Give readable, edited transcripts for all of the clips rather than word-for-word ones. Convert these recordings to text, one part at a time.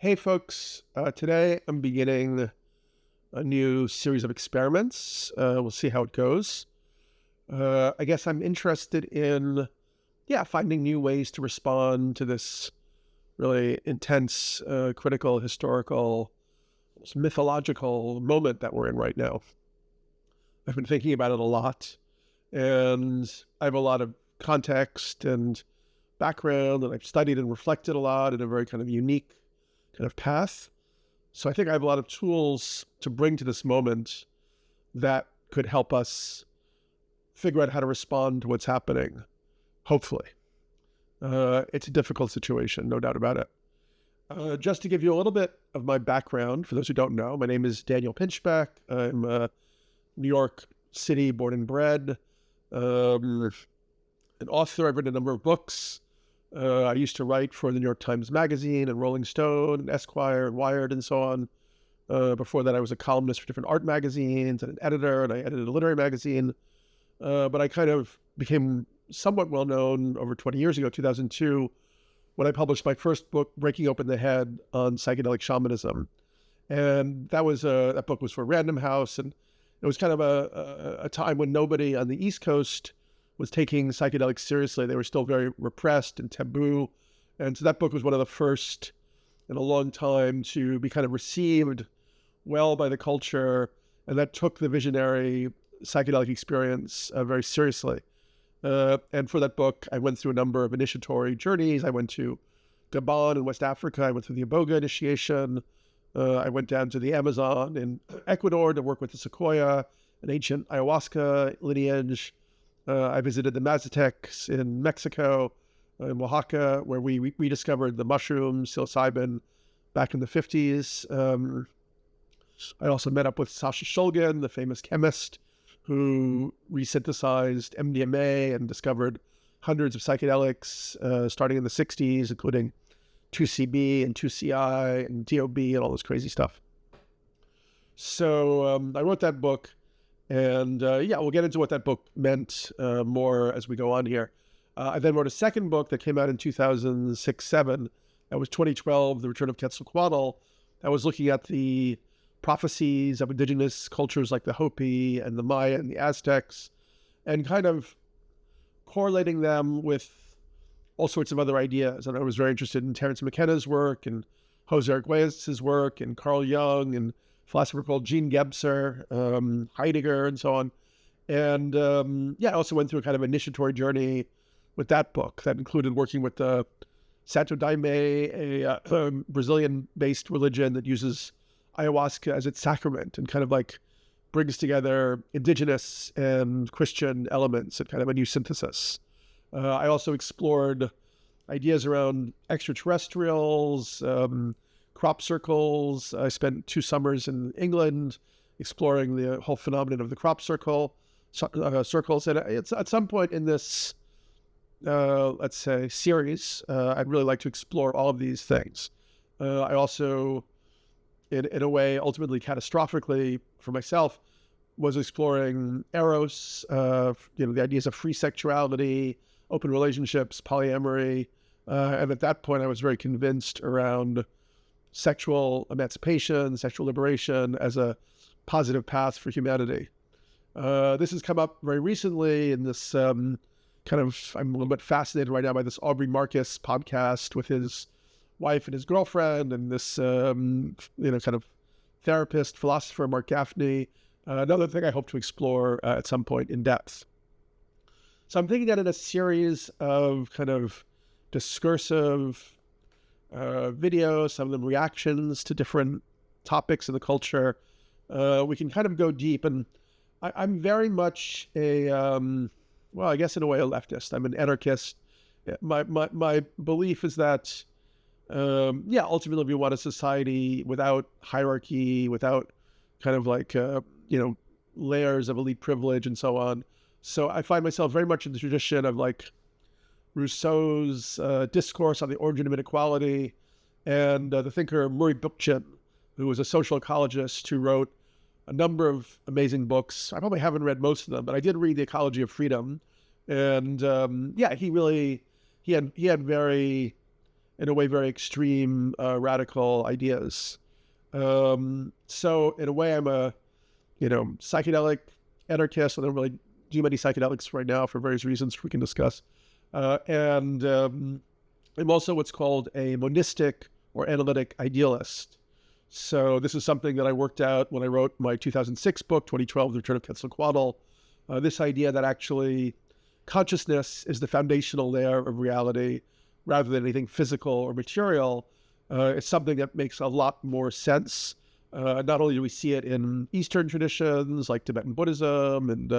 Hey folks, today I'm beginning a new series of experiments. We'll see how it goes. I guess I'm interested in, finding new ways to respond to this really intense, critical, historical, almost mythological moment that we're in right now. I've been thinking about it a lot, and I have a lot of context and background, and I've studied and reflected a lot in a very kind of unique kind of path. So I think I have a lot of tools to bring to this moment that could help us figure out how to respond to what's happening, hopefully. It's a difficult situation, no doubt about it. Just to give you a little bit of my background, for those who don't know, my name is Daniel Pinchbeck. I'm a New York City born and bred, an author. I've written a number of books. I used to write for the New York Times Magazine and Rolling Stone and Esquire and Wired and so on. Before that, I was a columnist for different art magazines and an editor, and I edited a literary magazine. But I kind of became somewhat well-known over 20 years ago, 2002, when I published my first book, Breaking Open the Head, on psychedelic shamanism. And that book was for Random House, and it was kind of a time when nobody on the East Coast was taking psychedelics seriously. They were still very repressed and taboo. And so that book was one of the first in a long time to be kind of received well by the culture. And that took the visionary psychedelic experience very seriously. And for that book, I went through a number of initiatory journeys. I went to Gabon in West Africa. I went through the Iboga initiation. I went down to the Amazon in Ecuador to work with the Sequoia, an ancient ayahuasca lineage. I visited the Mazatecs in Mexico, in Oaxaca, where we rediscovered the mushroom psilocybin back in the 50s. I also met up with Sasha Shulgin, the famous chemist who resynthesized MDMA and discovered hundreds of psychedelics starting in the 60s, including 2CB and 2CI and DOB and all this crazy stuff. So I wrote that book. And we'll get into what that book meant more as we go on here. I then wrote a second book that came out in 2006-07. That was 2012, The Return of Quetzalcoatl. That was looking at the prophecies of indigenous cultures like the Hopi and the Maya and the Aztecs, and kind of correlating them with all sorts of other ideas. And I was very interested in Terence McKenna's work and Jose Arguelles' work and Carl Jung and philosopher called Jean Gebser, Heidegger, and so on. And I also went through a kind of initiatory journey with that book that included working with the Santo Daime, a Brazilian-based religion that uses ayahuasca as its sacrament and kind of like brings together indigenous and Christian elements in kind of a new synthesis. I also explored ideas around extraterrestrials, crop circles. I spent 2 summers in England exploring the whole phenomenon of the crop circles. And it's at some point in this, let's say, series, I'd really like to explore all of these things. I also, in a way, ultimately catastrophically for myself, was exploring eros, the ideas of free sexuality, open relationships, polyamory. And at that point, I was very convinced around sexual emancipation, sexual liberation as a positive path for humanity. This has come up very recently in this I'm a little bit fascinated right now by this Aubrey Marcus podcast with his wife and his girlfriend and this, kind of therapist, philosopher, Mark Gaffney. Another thing I hope to explore at some point in depth. So I'm thinking that in a series of kind of discursive videos, some of them reactions to different topics in the culture, we can kind of go deep. And I'm very much I guess in a way a leftist. I'm an anarchist. My belief is that, ultimately we want a society without hierarchy, without kind of like, layers of elite privilege and so on. So I find myself very much in the tradition of like Rousseau's discourse on the origin of inequality, and the thinker Murray Bookchin, who was a social ecologist who wrote a number of amazing books. I probably haven't read most of them, but I did read The Ecology of Freedom. And he had very in a way, very extreme, radical ideas. So in a way, I'm a, psychedelic anarchist. I don't really do many psychedelics right now for various reasons we can discuss. And I'm also what's called a monistic or analytic idealist. So this is something that I worked out when I wrote my 2006 book, 2012, The Return of Quetzalcoatl. This idea that actually consciousness is the foundational layer of reality rather than anything physical or material. It's something that makes a lot more sense. Not only do we see it in Eastern traditions like Tibetan Buddhism and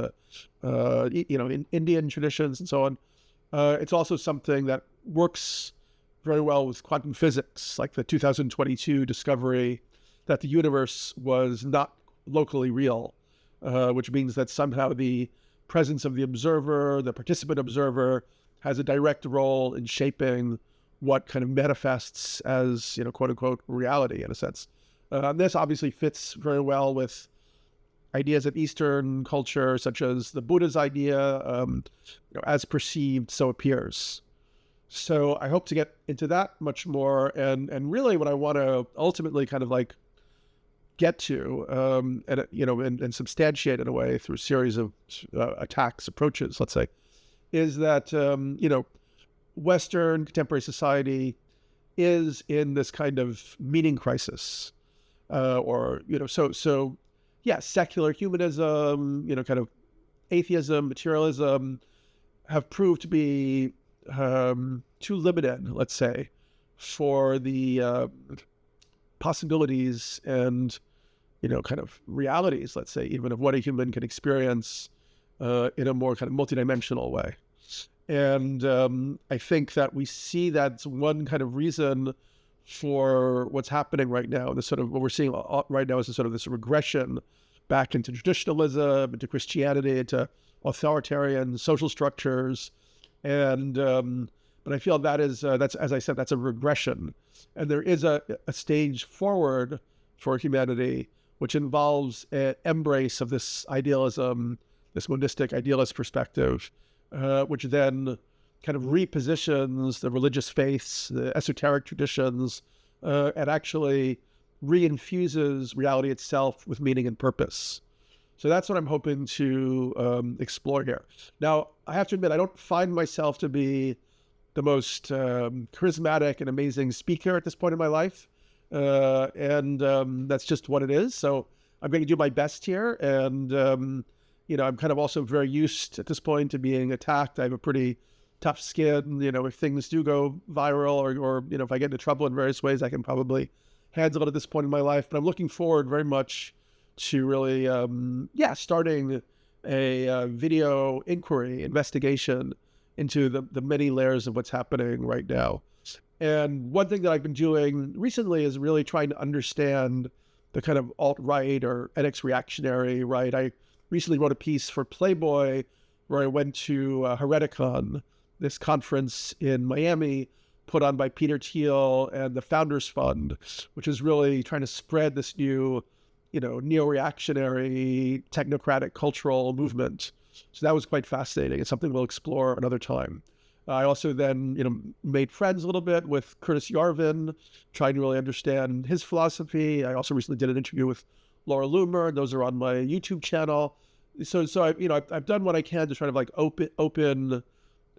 in Indian traditions and so on, it's also something that works very well with quantum physics, like the 2022 discovery that the universe was not locally real, which means that somehow the presence of the observer, the participant observer, has a direct role in shaping what kind of manifests as, quote unquote, reality in a sense. This obviously fits very well with ideas of Eastern culture, such as the Buddha's idea, as perceived, so appears. So I hope to get into that much more. And really what I want to ultimately kind of like get to, and substantiate in a way through a series of approaches, let's say, is that, Western contemporary society is in this kind of meaning crisis, secular humanism, kind of atheism, materialism have proved to be too limited, let's say, for the possibilities and, kind of realities, let's say, even of what a human can experience in a more kind of multidimensional way. And I think that we see that's one kind of reason for what's happening right now. This sort of what we're seeing right now is a sort of this regression back into traditionalism, into Christianity, into authoritarian social structures, and but I feel that is that's, as I said, that's a regression, and there is a stage forward for humanity which involves an embrace of this idealism, this monistic idealist perspective, which then kind of repositions the religious faiths, the esoteric traditions, and actually reinfuses reality itself with meaning and purpose. So that's what I'm hoping to explore here. Now, I have to admit, I don't find myself to be the most charismatic and amazing speaker at this point in my life. And that's just what it is. So I'm going to do my best here. And, I'm kind of also very used at this point to being attacked. I have a pretty tough skin. If things do go viral or if I get into trouble in various ways, I can probably handle it at this point in my life. But I'm looking forward very much to really, starting a video inquiry, investigation into the many layers of what's happening right now. And one thing that I've been doing recently is really trying to understand the kind of alt-right or NX reactionary right. I recently wrote a piece for Playboy where I went to Hereticon, this conference in Miami put on by Peter Thiel and the Founders Fund, which is really trying to spread this new, neo-reactionary, technocratic cultural movement. So that was quite fascinating. It's something we'll explore another time. I also then, made friends a little bit with Curtis Yarvin, trying to really understand his philosophy. I also recently did an interview with Laura Loomer. Those are on my YouTube channel. So I've done what I can to try to like open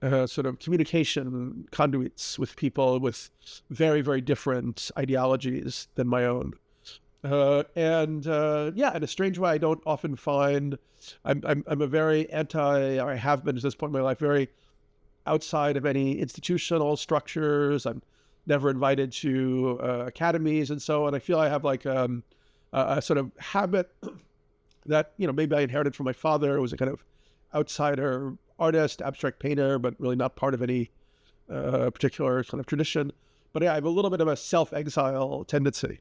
sort of communication conduits with people with very, very different ideologies than my own. In a strange way, I don't often find I'm a very I have been at this point in my life, very outside of any institutional structures. I'm never invited to academies and so on. I feel I have like a sort of habit that, maybe I inherited from my father, who was a kind of outsider artist, abstract painter, but really not part of any particular kind of tradition. But yeah, I have a little bit of a self-exile tendency.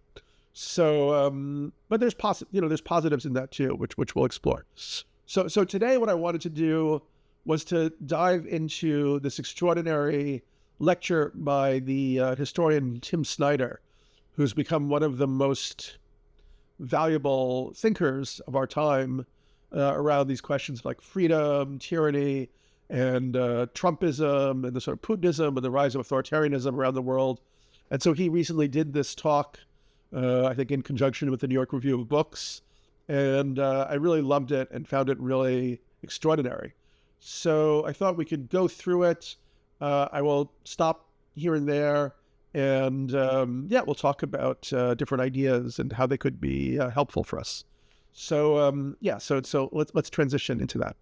So, but there's positives in that too, which we'll explore. So today what I wanted to do was to dive into this extraordinary lecture by the historian Tim Snyder, who's become one of the most valuable thinkers of our time around these questions like freedom, tyranny, and Trumpism, and the sort of Putinism and the rise of authoritarianism around the world. And so he recently did this talk, I think in conjunction with the New York Review of Books. And I really loved it and found it really extraordinary. So I thought we could go through it. I will stop here and there. And we'll talk about different ideas and how they could be helpful for us. So so let's transition into that.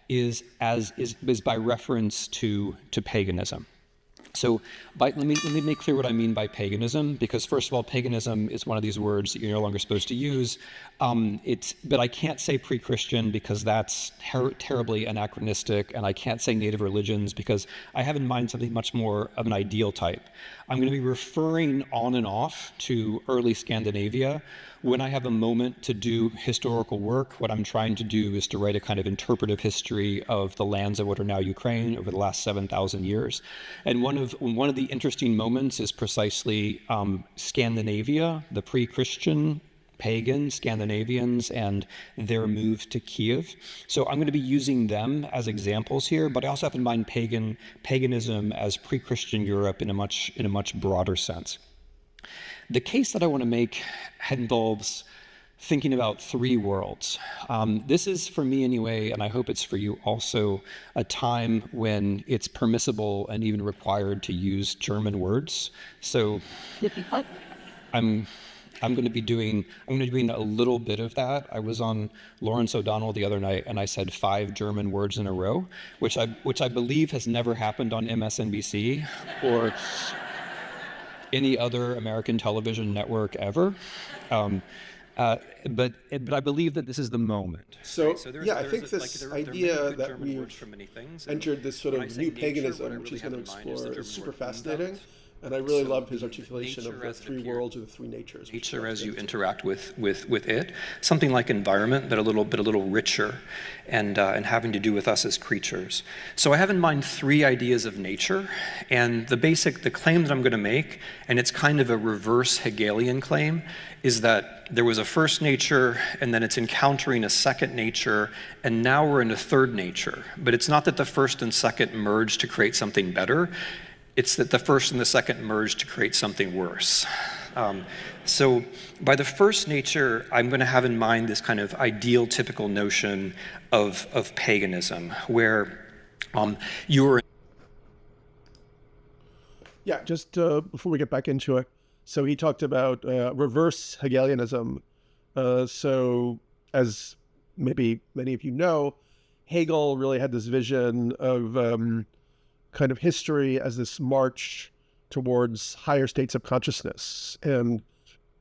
Is by reference to paganism. So let me make clear what I mean by paganism, because first of all, paganism is one of these words that you're no longer supposed to use. But I can't say pre-Christian because that's terribly anachronistic, and I can't say native religions because I have in mind something much more of an ideal type. I'm going to be referring on and off to early Scandinavia. When I have a moment to do historical work, what I'm trying to do is to write a kind of interpretive history of the lands of what are now Ukraine over the last 7,000 years. And one of the interesting moments is precisely Scandinavia, the pre-Christian pagan Scandinavians and their move to Kiev. So I'm going to be using them as examples here, but I also have in mind paganism as pre-Christian Europe in a much broader sense. The case that I want to make involves thinking about three worlds. This is, for me anyway, and I hope it's for you also, a time when it's permissible and even required to use German words. So I'm going to be doing a little bit of that. I was on Lawrence O'Donnell the other night, and I said 5 German words in a row, which I believe has never happened on MSNBC or any other American television network ever. But I believe that this is the moment. So I think this idea that we've entered this sort of new paganism, which he's going to explore, is super fascinating. And I really love his articulation of the three worlds or the three natures. Nature as you interact with it, something like environment, but a little richer, and having to do with us as creatures. So I have in mind 3 ideas of nature, and the claim that I'm going to make, and it's kind of a reverse Hegelian claim, is that there was a first nature, and then it's encountering a second nature, and now we're in a third nature. But it's not that the first and second merge to create something better. It's that the first and the second merge to create something worse. So by the first nature, I'm going to have in mind this kind of ideal, typical notion of paganism, where you're... Yeah, just before we get back into it, so he talked about reverse Hegelianism. So as maybe many of you know, Hegel really had this vision of kind of history as this march towards higher states of consciousness, and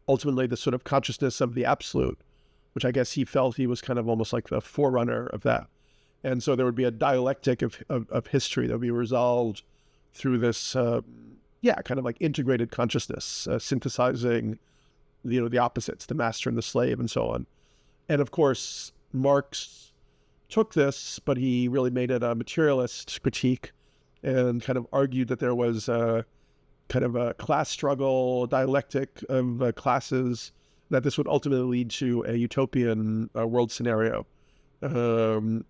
ultimately the sort of consciousness of the absolute, which I guess he felt he was kind of almost like the forerunner of that. And so there would be a dialectic of history that would be resolved through this, kind of like integrated consciousness, synthesizing, the opposites, the master and the slave and so on. And of course, Marx took this, but he really made it a materialist critique and kind of argued that there was a kind of a class struggle, dialectic of classes, that this would ultimately lead to a utopian world scenario,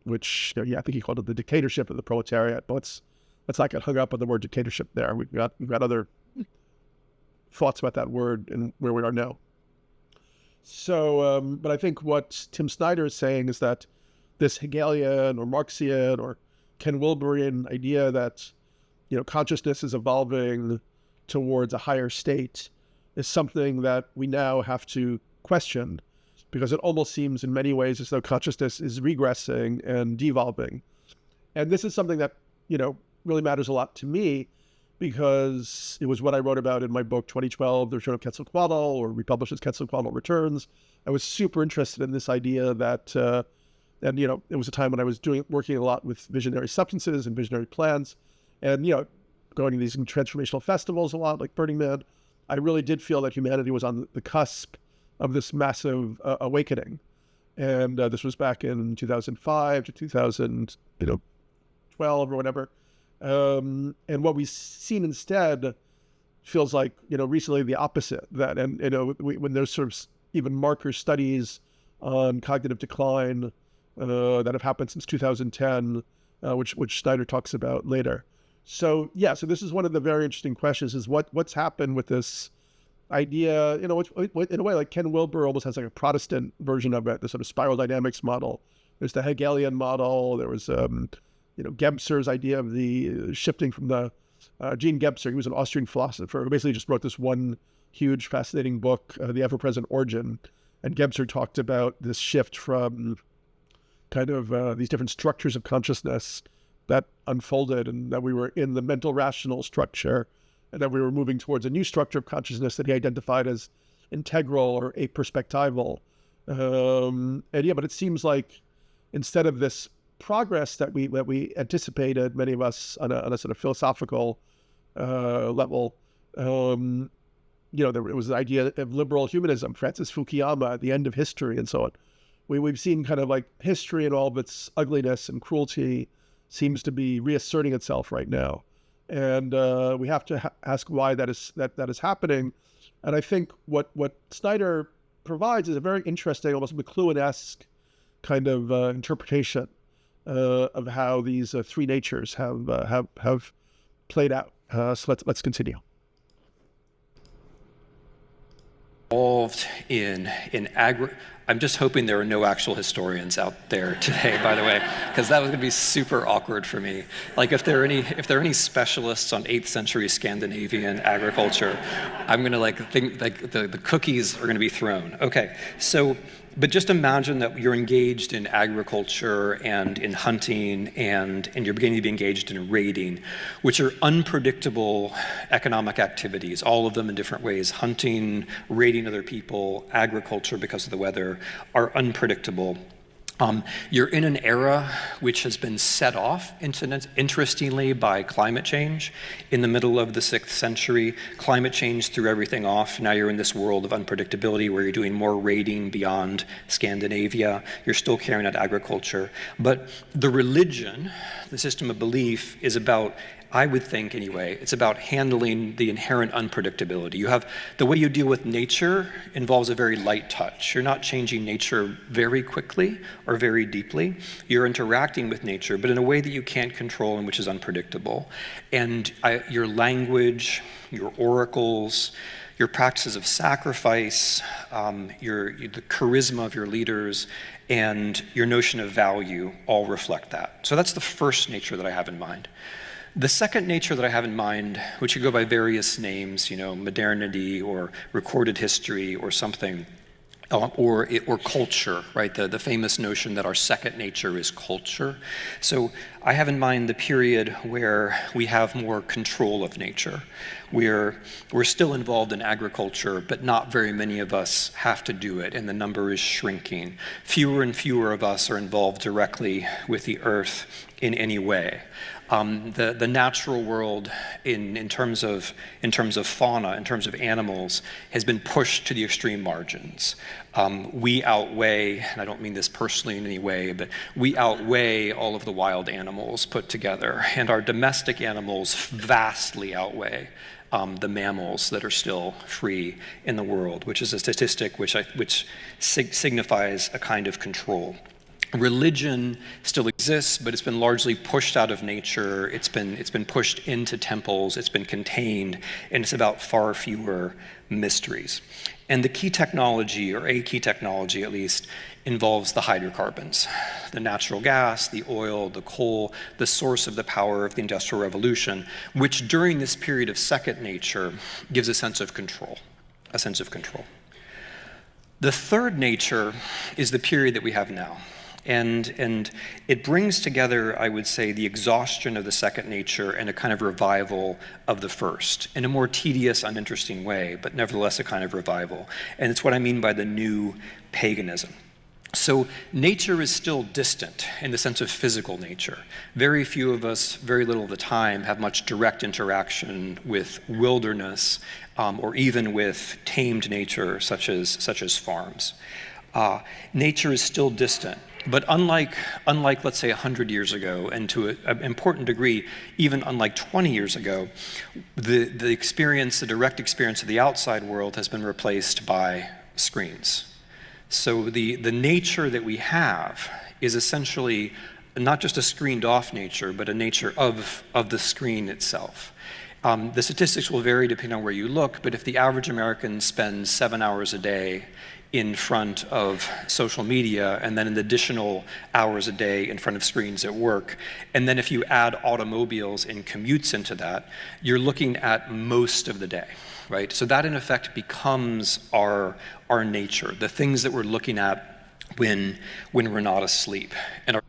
which, I think he called it the dictatorship of the proletariat. But let's not get hung up on the word dictatorship there. We've got other thoughts about that word and where we are now. So, but I think what Tim Snyder is saying is that this Hegelian or Marxian or Ken Wilberian idea that, consciousness is evolving towards a higher state is something that we now have to question, because it almost seems in many ways as though consciousness is regressing and devolving. And this is something that, really matters a lot to me, because it was what I wrote about in my book, 2012, The Return of Quetzalcoatl, or republished as Quetzalcoatl Returns. I was super interested in this idea that, and, it was a time when I was working a lot with visionary substances and visionary plans, and, going to these transformational festivals a lot, like Burning Man. I really did feel that humanity was on the cusp of this massive awakening. And this was back in 2005 to 2012 or whatever. And what we've seen instead feels like, recently the opposite. That, and, when there's sort of even marker studies on cognitive decline, that have happened since 2010, which Snyder talks about later. So yeah, so this is one of the very interesting questions: is what's happened with this idea? In a way, like Ken Wilber almost has like a Protestant version of it, the sort of spiral dynamics model. There's the Hegelian model. There was Gebser's idea of the shifting from the Jean Gebser. He was an Austrian philosopher who basically just wrote this one huge, fascinating book, The Ever-Present Origin. And Gebser talked about this shift from kind of these different structures of consciousness that unfolded, and that we were in the mental rational structure, and that we were moving towards a new structure of consciousness that he identified as integral or aperspectival. But it seems like instead of this progress that we anticipated, many of us on a sort of philosophical level, there was the idea of liberal humanism, Francis Fukuyama, at the end of history, and so on. We've seen kind of like history and all of its ugliness and cruelty seems to be reasserting itself right now, and we have to ask why that is happening. And I think what Snyder provides is a very interesting, almost McLuhan-esque kind of interpretation of how these three natures have played out. So let's continue. Involved in I'm just hoping there are no actual historians out there today, by the way, because that was going to be super awkward for me. Like if there are any specialists on 8th century Scandinavian agriculture, I'm going to think like the cookies are going to be thrown. Okay, so but just imagine that you're engaged in agriculture and in hunting and you're beginning to be engaged in raiding, which are unpredictable economic activities, all of them in different ways. Hunting, raiding other people, agriculture because of the weather are unpredictable. You're in an era which has been set off, interestingly, by climate change. In the middle of the 6th century, climate change threw everything off. Now you're in this world of unpredictability where you're doing more raiding beyond Scandinavia. You're still carrying out agriculture. But the religion, the system of belief, is about, I would think anyway, it's about handling the inherent unpredictability. You have, the way you deal with nature involves a very light touch. You're not changing nature very quickly or very deeply. You're interacting with nature, but in a way that you can't control and which is unpredictable. And your language, your oracles, your practices of sacrifice, the charisma of your leaders, and your notion of value all reflect that. So that's the first nature that I have in mind. The second nature that I have in mind, which could go by various names, modernity or recorded history or something, or culture, right? The famous notion that our second nature is culture. So I have in mind the period where we have more control of nature. We're still involved in agriculture, but not very many of us have to do it, and the number is shrinking. Fewer and fewer of us are involved directly with the earth in any way. The natural world in terms of fauna, in terms of animals, has been pushed to the extreme margins. We outweigh, and I don't mean this personally in any way, but we outweigh all of the wild animals put together, and our domestic animals vastly outweigh the mammals that are still free in the world, which is a statistic which signifies a kind of control. Religion still exists, but it's been largely pushed out of nature. It's been pushed into temples. It's been contained, and it's about far fewer mysteries. And the key technology, or a key technology at least, involves the hydrocarbons, the natural gas, the oil, the coal, the source of the power of the Industrial Revolution, which during this period of second nature gives a sense of control, The third nature is the period that we have now. And it brings together, I would say, the exhaustion of the second nature and a kind of revival of the first, in a more tedious, uninteresting way, but nevertheless a kind of revival. And it's what I mean by the new paganism. So nature is still distant in the sense of physical nature. Very few of us, very little of the time, have much direct interaction with wilderness or even with tamed nature, such as farms. Nature is still distant. But unlike, let's say, 100 years ago, and to an important degree, even unlike 20 years ago, the direct experience of the outside world has been replaced by screens. So the nature that we have is essentially not just a screened off nature, but a nature of the screen itself. The statistics will vary depending on where you look, but if the average American spends 7 hours a day in front of social media, and then an additional hours a day in front of screens at work, and then if you add automobiles and commutes into that, you're looking at most of the day, right? So that in effect becomes our nature, the things that we're looking at when we're not asleep. And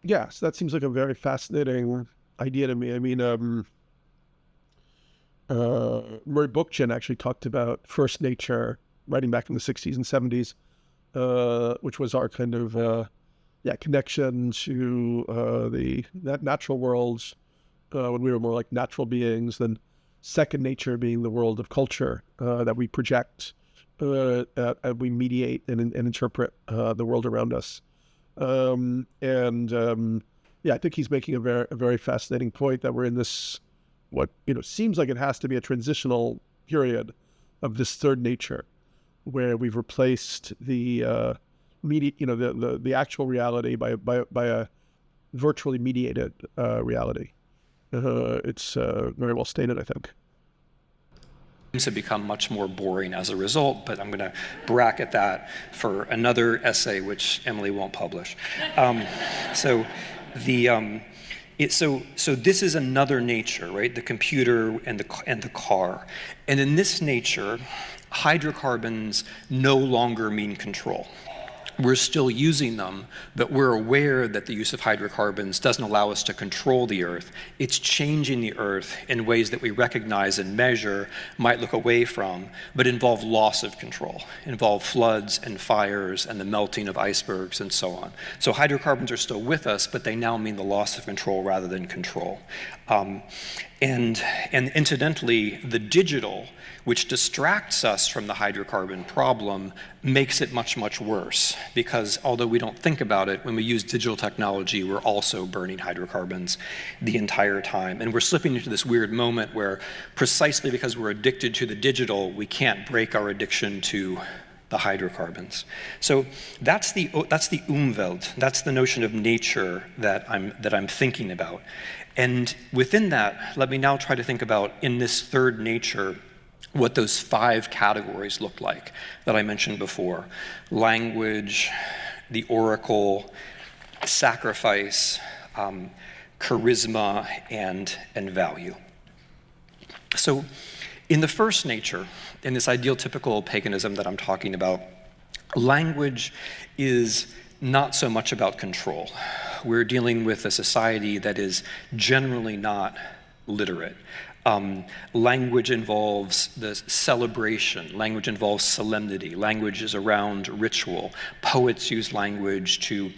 yeah, so that seems like a very fascinating idea to me. I mean, Murray Bookchin actually talked about first nature, writing back in the 60s and 70s, which was our kind of connection to the natural worlds when we were more like natural beings, then second nature being the world of culture that we project, and we mediate and interpret the world around us. I think he's making a very fascinating point that we're in this, what seems like it has to be a transitional period of this third nature, where we've replaced the the actual reality by a virtually mediated reality. It's very well stated, I think. Have become much more boring as a result, but I'm going to bracket that for another essay which Emily won't publish. So this is another nature, right? The computer and the car. And in this nature, hydrocarbons no longer mean control. We're still using them, but we're aware that the use of hydrocarbons doesn't allow us to control the Earth. It's changing the Earth in ways that we recognize and measure, might look away from, but involve loss of control, involve floods and fires and the melting of icebergs and so on. So hydrocarbons are still with us, but they now mean the loss of control rather than control. And incidentally, the digital, which distracts us from the hydrocarbon problem, makes it much, much worse. Because although we don't think about it, when we use digital technology, we're also burning hydrocarbons the entire time. And we're slipping into this weird moment where, precisely because we're addicted to the digital, we can't break our addiction to the hydrocarbons. So that's the Umwelt. That's the notion of nature that I'm thinking about. And within that, let me now try to think about, in this third nature, what those 5 categories look like that I mentioned before: language, the oracle, sacrifice, charisma, and value. So in the first nature, in this ideal typical paganism that I'm talking about, language is not so much about control. We're dealing with a society that is generally not literate. Language involves the celebration. Language involves solemnity. Language is around ritual. Poets use language to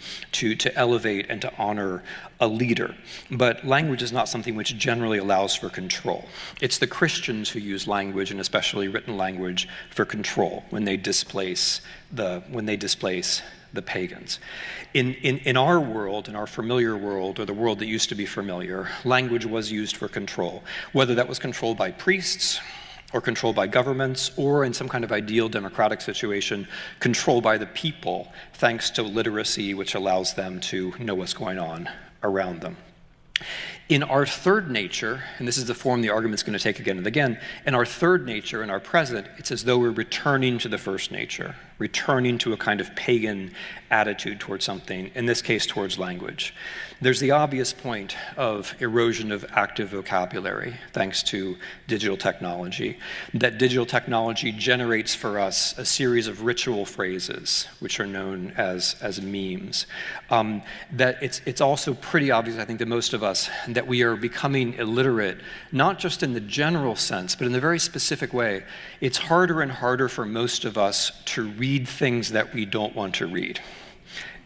elevate and to honor a leader. But language is not something which generally allows for control. It's the Christians who use language, and especially written language, for control when they displace the pagans. In our world, in our familiar world, or the world that used to be familiar, language was used for control, whether that was controlled by priests or controlled by governments, or in some kind of ideal democratic situation, controlled by the people, thanks to literacy, which allows them to know what's going on around them. In our third nature, and this is the form the argument's going to take again and again, in our third nature, in our present, it's as though we're returning to the first nature, returning to a kind of pagan attitude towards something, in this case towards language. There's the obvious point of erosion of active vocabulary, thanks to digital technology. That digital technology generates for us a series of ritual phrases, which are known as memes. That it's also pretty obvious, I think, to most of us, that we are becoming illiterate, not just in the general sense, but in a very specific way. It's harder and harder for most of us to read things that we don't want to read.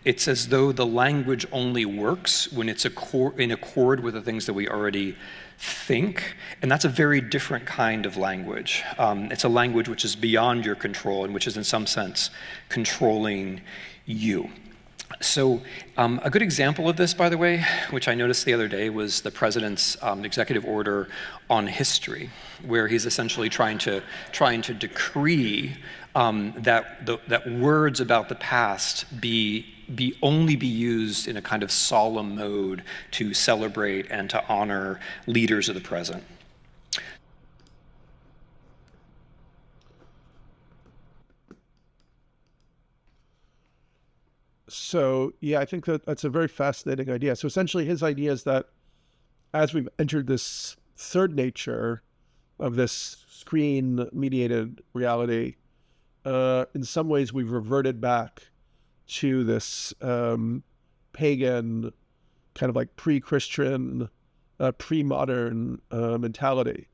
It's as though the language only works when it's in accord with the things that we already think, and that's a very different kind of language. It's a language which is beyond your control and which is in some sense controlling you. So a good example of this, by the way, which I noticed the other day, was the president's executive order on history, where he's essentially trying to decree that words about the past only be used in a kind of solemn mode to celebrate and to honor leaders of the present. So, yeah, I think that's a very fascinating idea. So essentially his idea is that as we've entered this third nature of this screen-mediated reality, in some ways we've reverted back to this pagan, kind of like pre-Christian, pre-modern mentality.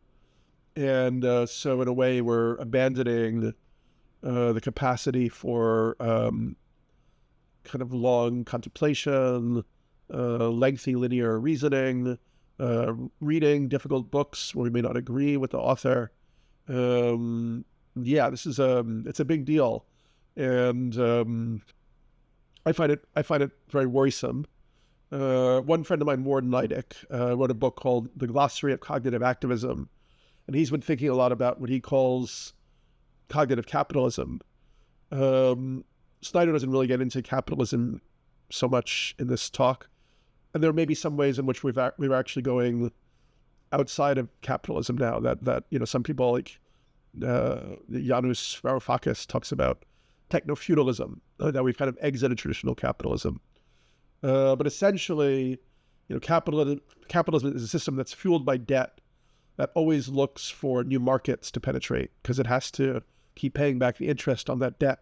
And so in a way we're abandoning the capacity for kind of long contemplation, lengthy linear reasoning, reading difficult books where we may not agree with the author. Yeah, this is it's a big deal, and I find it very worrisome. One friend of mine, Warren Neidick, wrote a book called The Glossary of Cognitive Activism, and he's been thinking a lot about what he calls cognitive capitalism. Snyder doesn't really get into capitalism so much in this talk, and there may be some ways in which we're actually going outside of capitalism now. That some people like Janusz Varoufakis talks about techno-feudalism, that we've kind of exited traditional capitalism. But essentially, capitalism is a system that's fueled by debt, that always looks for new markets to penetrate because it has to keep paying back the interest on that debt.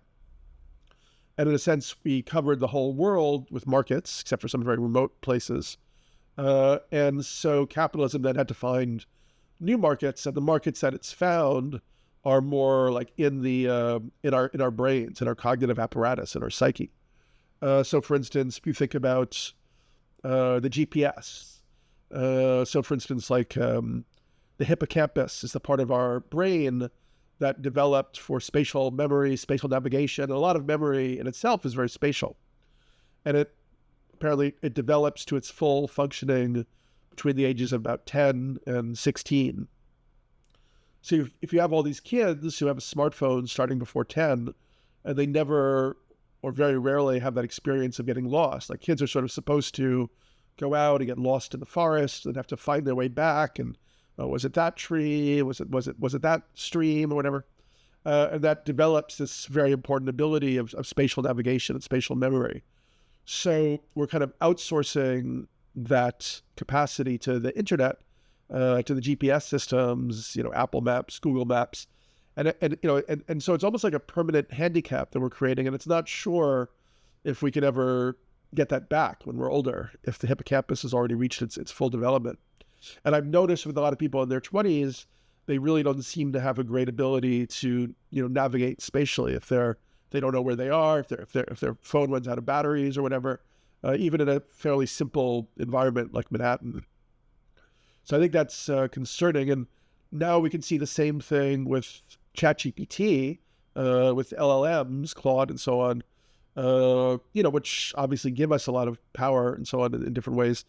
And in a sense, we covered the whole world with markets, except for some very remote places. And so capitalism then had to find new markets, and the markets that it's found are more like in our brains, in our cognitive apparatus, in our psyche. So for instance, if you think about the GPS, so for instance, like the hippocampus is the part of our brain that developed for spatial memory, spatial navigation. And a lot of memory in itself is very spatial. And apparently it develops to its full functioning between the ages of about 10 and 16. So if you have all these kids who have a smartphone starting before 10, and they never or very rarely have that experience of getting lost. Like kids are sort of supposed to go out and get lost in the forest and have to find their way back, and was it that tree? Was it that stream or whatever? And that develops this very important ability of spatial navigation and spatial memory. So we're kind of outsourcing that capacity to the internet, to the GPS systems, Apple Maps, Google Maps, and so it's almost like a permanent handicap that we're creating, and it's not sure if we can ever get that back when we're older, if the hippocampus has already reached its full development. And I've noticed with a lot of people in their 20s, they really don't seem to have a great ability to, navigate spatially if they don't know where they are, if their phone runs out of batteries or whatever, even in a fairly simple environment like Manhattan. So I think that's concerning. And now we can see the same thing with ChatGPT, with LLMs, Claude, and so on, which obviously give us a lot of power and so on in different ways.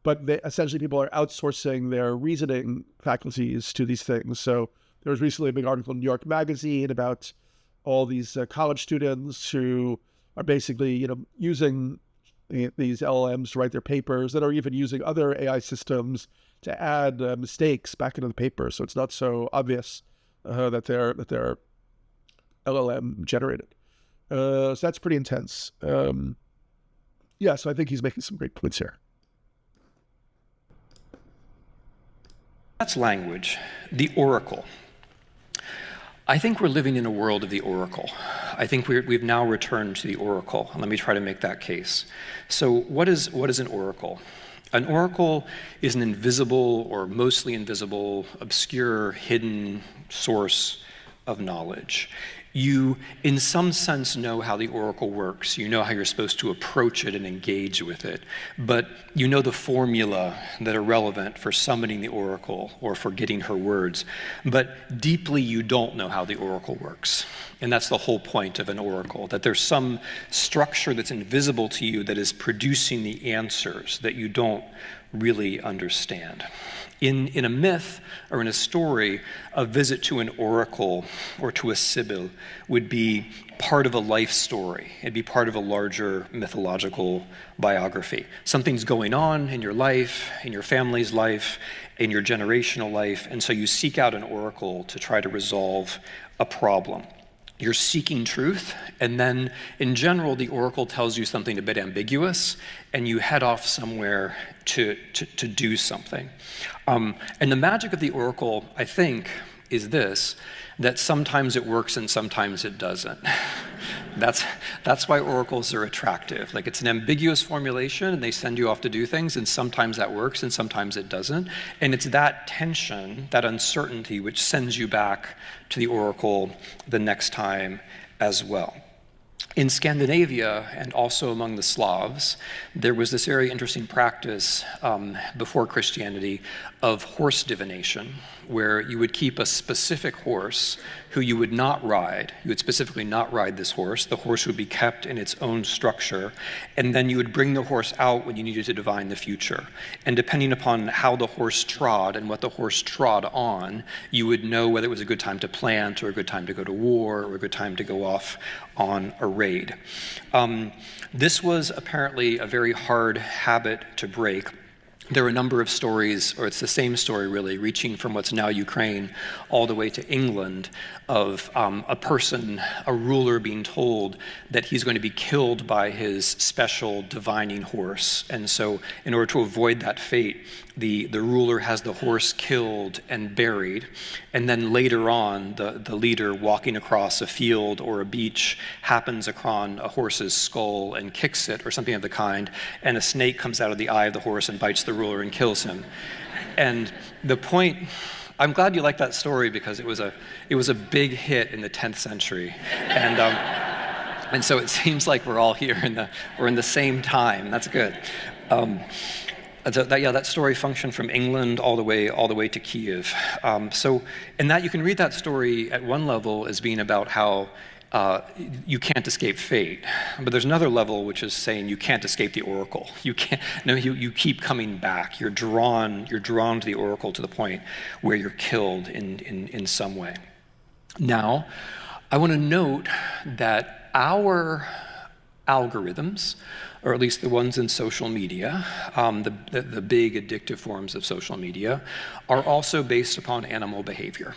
But essentially people are outsourcing their reasoning faculties to these things. So there was recently a big article in New York Magazine about all these college students who are basically, using these LLMs to write their papers, that are even using other AI systems to add mistakes back into the paper. So it's not so obvious that they're LLM generated. So that's pretty intense. So I think he's making some great points here. That's language, the oracle. I think we're living in a world of the oracle. I think we've now returned to the oracle. Let me try to make that case. So what is an oracle? An oracle is an invisible or mostly invisible, obscure, hidden source of knowledge. You, in some sense, know how the oracle works. You know how you're supposed to approach it and engage with it. But you know the formula that are relevant for summoning the oracle or for getting her words. But deeply, you don't know how the oracle works. And that's the whole point of an oracle, that there's some structure that's invisible to you that is producing the answers that you don't really understand. In a myth or in a story, a visit to an oracle or to a sibyl would be part of a life story. It'd be part of a larger mythological biography. Something's going on in your life, in your family's life, in your generational life, and so you seek out an oracle to try to resolve a problem. You're seeking truth, and then in general, the oracle tells you something a bit ambiguous, and you head off somewhere to do something. And the magic of the oracle, I think, is this, that sometimes it works and sometimes it doesn't. That's why oracles are attractive. Like, it's an ambiguous formulation and they send you off to do things, and sometimes that works and sometimes it doesn't. And it's that tension, that uncertainty, which sends you back to the oracle the next time as well. In Scandinavia, and also among the Slavs, there was this very interesting practice before Christianity of horse divination, where you would keep a specific horse who you would not ride. You would specifically not ride this horse. The horse would be kept in its own structure, and then you would bring the horse out when you needed to divine the future. And depending upon how the horse trod and what the horse trod on, you would know whether it was a good time to plant or a good time to go to war or a good time to go off on a raid. This was apparently a very hard habit to break. There are a number of stories, or it's the same story really, reaching from what's now Ukraine all the way to England, of a person, a ruler, being told that he's going to be killed by his special divining horse. And so in order to avoid that fate, the ruler has the horse killed and buried. And then later on, the leader walking across a field or a beach happens upon a horse's skull and kicks it or something of the kind, and a snake comes out of the eye of the horse and bites the ruler and kills him. And the point, I'm glad you like that story, because it was a big hit in the 10th century. And so it seems like we're all here we're in the same time. That's good. That story functioned from England all the way to Kiev. So in that, you can read that story at one level as being about how you can't escape fate, but there's another level which is saying you can't escape the oracle. You keep coming back. You're drawn to the oracle to the point where you're killed in some way. Now, I want to note that our algorithms, or at least the ones in social media, the big addictive forms of social media, are also based upon animal behavior.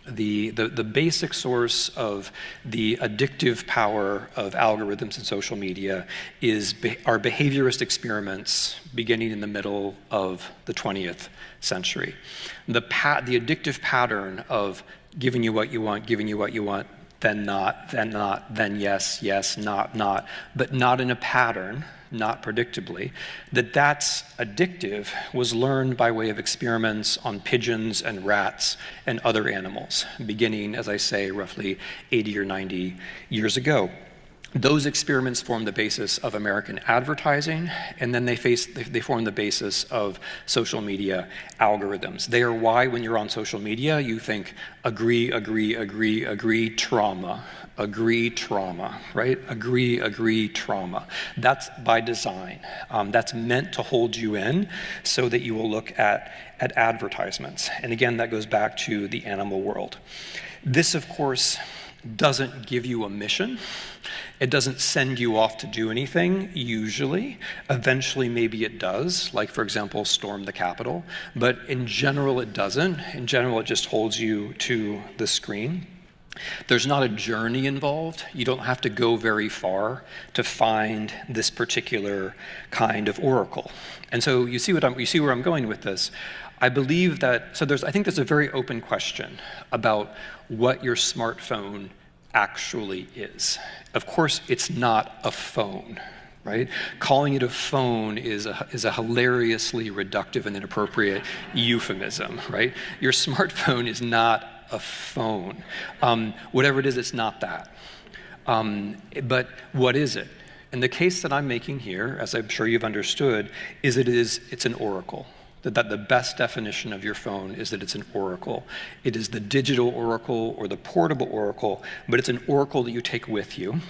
The basic source of the addictive power of algorithms and social media are behaviorist experiments beginning in the middle of the 20th century. The addictive pattern of giving you what you want, then not, then yes, not, but not in a pattern, not predictably, that's addictive was learned by way of experiments on pigeons and rats and other animals, beginning, as I say, roughly 80 or 90 years ago. Those experiments form the basis of American advertising, and then they form the basis of social media algorithms. They are why, when you're on social media, you think agree, trauma, right? Agree, trauma. That's by design. That's meant to hold you in so that you will look at advertisements. And again, that goes back to the animal world. This, of course, doesn't give you a mission. It doesn't send you off to do anything, usually. Eventually, maybe it does, like, for example, storm the Capitol. But in general, it doesn't. In general, it just holds you to the screen. There's not a journey involved. You don't have to go very far to find this particular kind of oracle. And so you see where I'm going with this. I believe that, I think there's a very open question about what your smartphone actually is. Of course, it's not a phone, right? Calling it a phone is a hilariously reductive and inappropriate euphemism, right? Your smartphone is not a phone. Whatever it is, it's not that. But what is it? And the case that I'm making here, as I'm sure you've understood, is it's an oracle. That the best definition of your phone is that it's an oracle. It is the digital oracle or the portable oracle, but it's an oracle that you take with you.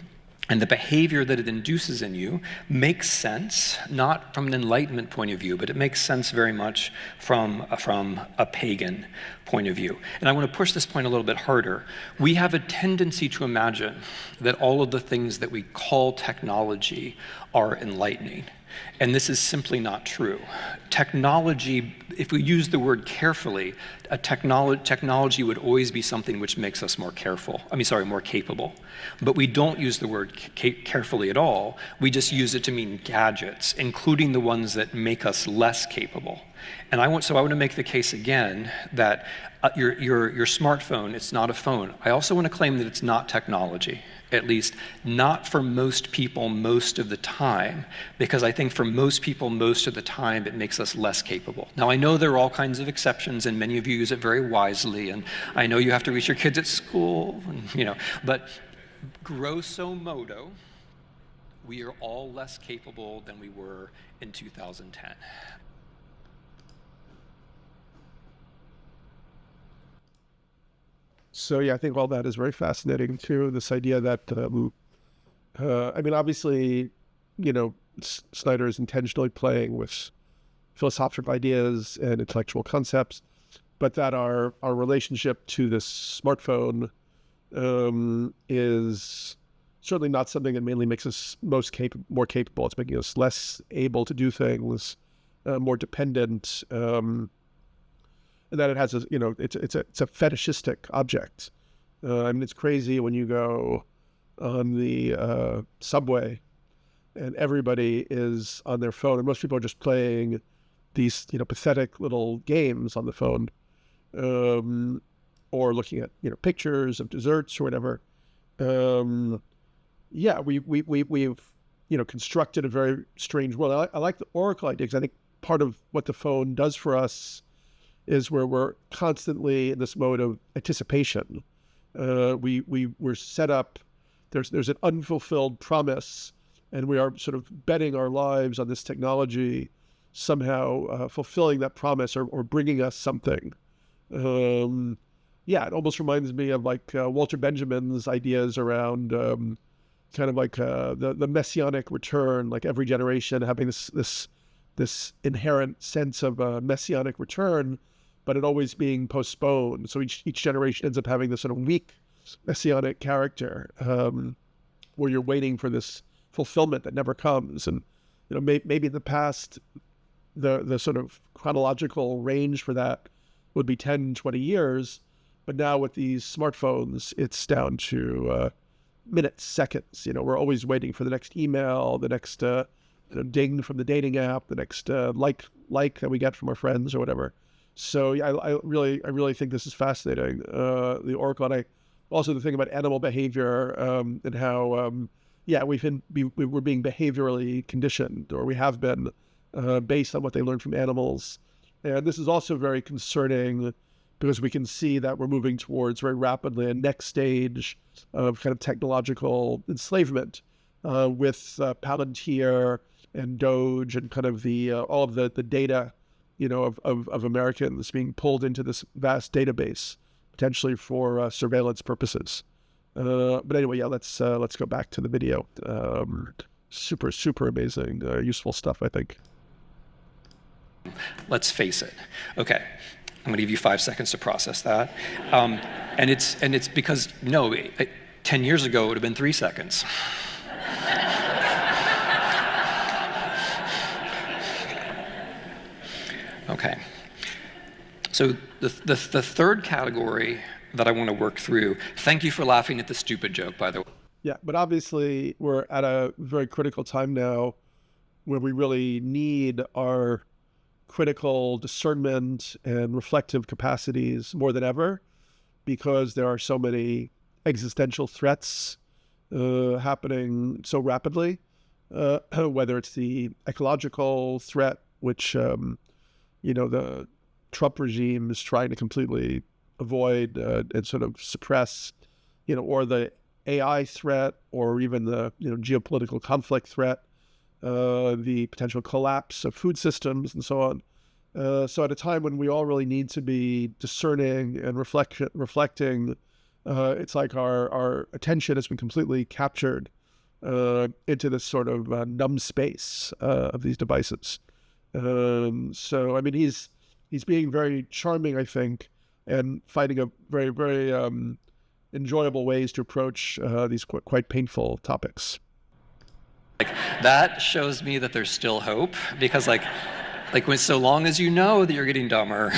And the behavior that it induces in you makes sense, not from an Enlightenment point of view, but it makes sense very much from a pagan point of view. And I want to push this point a little bit harder. We have a tendency to imagine that all of the things that we call technology are enlightening. And this is simply not true. Technology, if we use the word carefully, technology would always be something which makes us more capable. But we don't use the word carefully at all. We just use it to mean gadgets, including the ones that make us less capable. And I want to make the case again that your smartphone, it's not a phone. I also want to claim that it's not technology, at least not for most people most of the time, because I think for most people most of the time it makes us less capable. Now I know there are all kinds of exceptions and many of you use it very wisely, and I know you have to reach your kids at school, but grosso modo, we are all less capable than we were in 2010. So yeah, I think all that is very fascinating too. This idea that, obviously, Snyder is intentionally playing with philosophical ideas and intellectual concepts, but that our relationship to this smartphone is certainly not something that mainly makes us more capable. It's making us less able to do things, more dependent. And that it has it's a fetishistic object. It's crazy when you go on the subway and everybody is on their phone, and most people are just playing these pathetic little games on the phone, or looking at pictures of desserts or whatever. We've constructed a very strange world. I like the oracle idea because I think part of what the phone does for us is where we're constantly in this mode of anticipation. We're set up, there's an unfulfilled promise, and we are sort of betting our lives on this technology somehow fulfilling that promise or bringing us something. It almost reminds me of Walter Benjamin's ideas around the messianic return, like every generation having this inherent sense of a messianic return, but it always being postponed. So each generation ends up having this sort of weak messianic character, where you're waiting for this fulfillment that never comes. And maybe in the past, the sort of chronological range for that would be 10, 20 years. But now with these smartphones, it's down to minutes, seconds. We're always waiting for the next email, the next ding from the dating app, the next like that we get from our friends or whatever. So yeah, I really think this is fascinating. The oracle, and also the thing about animal behavior, and how we're being behaviorally conditioned, or we have been, based on what they learned from animals. And this is also very concerning because we can see that we're moving towards very rapidly a next stage of kind of technological enslavement, with Palantir and Doge and kind of the all of the data of Americans being pulled into this vast database, potentially for surveillance purposes. But anyway, let's go back to the video. Super amazing, useful stuff, I think. Let's face it. Okay, I'm going to give you 5 seconds to process that, and it's because 10 years ago it would have been 3 seconds. Okay, so the third category that I want to work through, thank you for laughing at the stupid joke, by the way. Yeah, but obviously we're at a very critical time now where we really need our critical discernment and reflective capacities more than ever, because there are so many existential threats happening so rapidly, whether it's the ecological threat, which the Trump regime is trying to completely avoid and sort of suppress, or the AI threat, or even the geopolitical conflict threat, the potential collapse of food systems, and so on. So at a time when we all really need to be discerning and reflecting, it's like our attention has been completely captured into this sort of numb space of these devices. So I mean, he's being very charming, I think, and finding a very, very enjoyable ways to approach these quite painful topics. That shows me that there's still hope, because like when, so long as you know that you're getting dumber,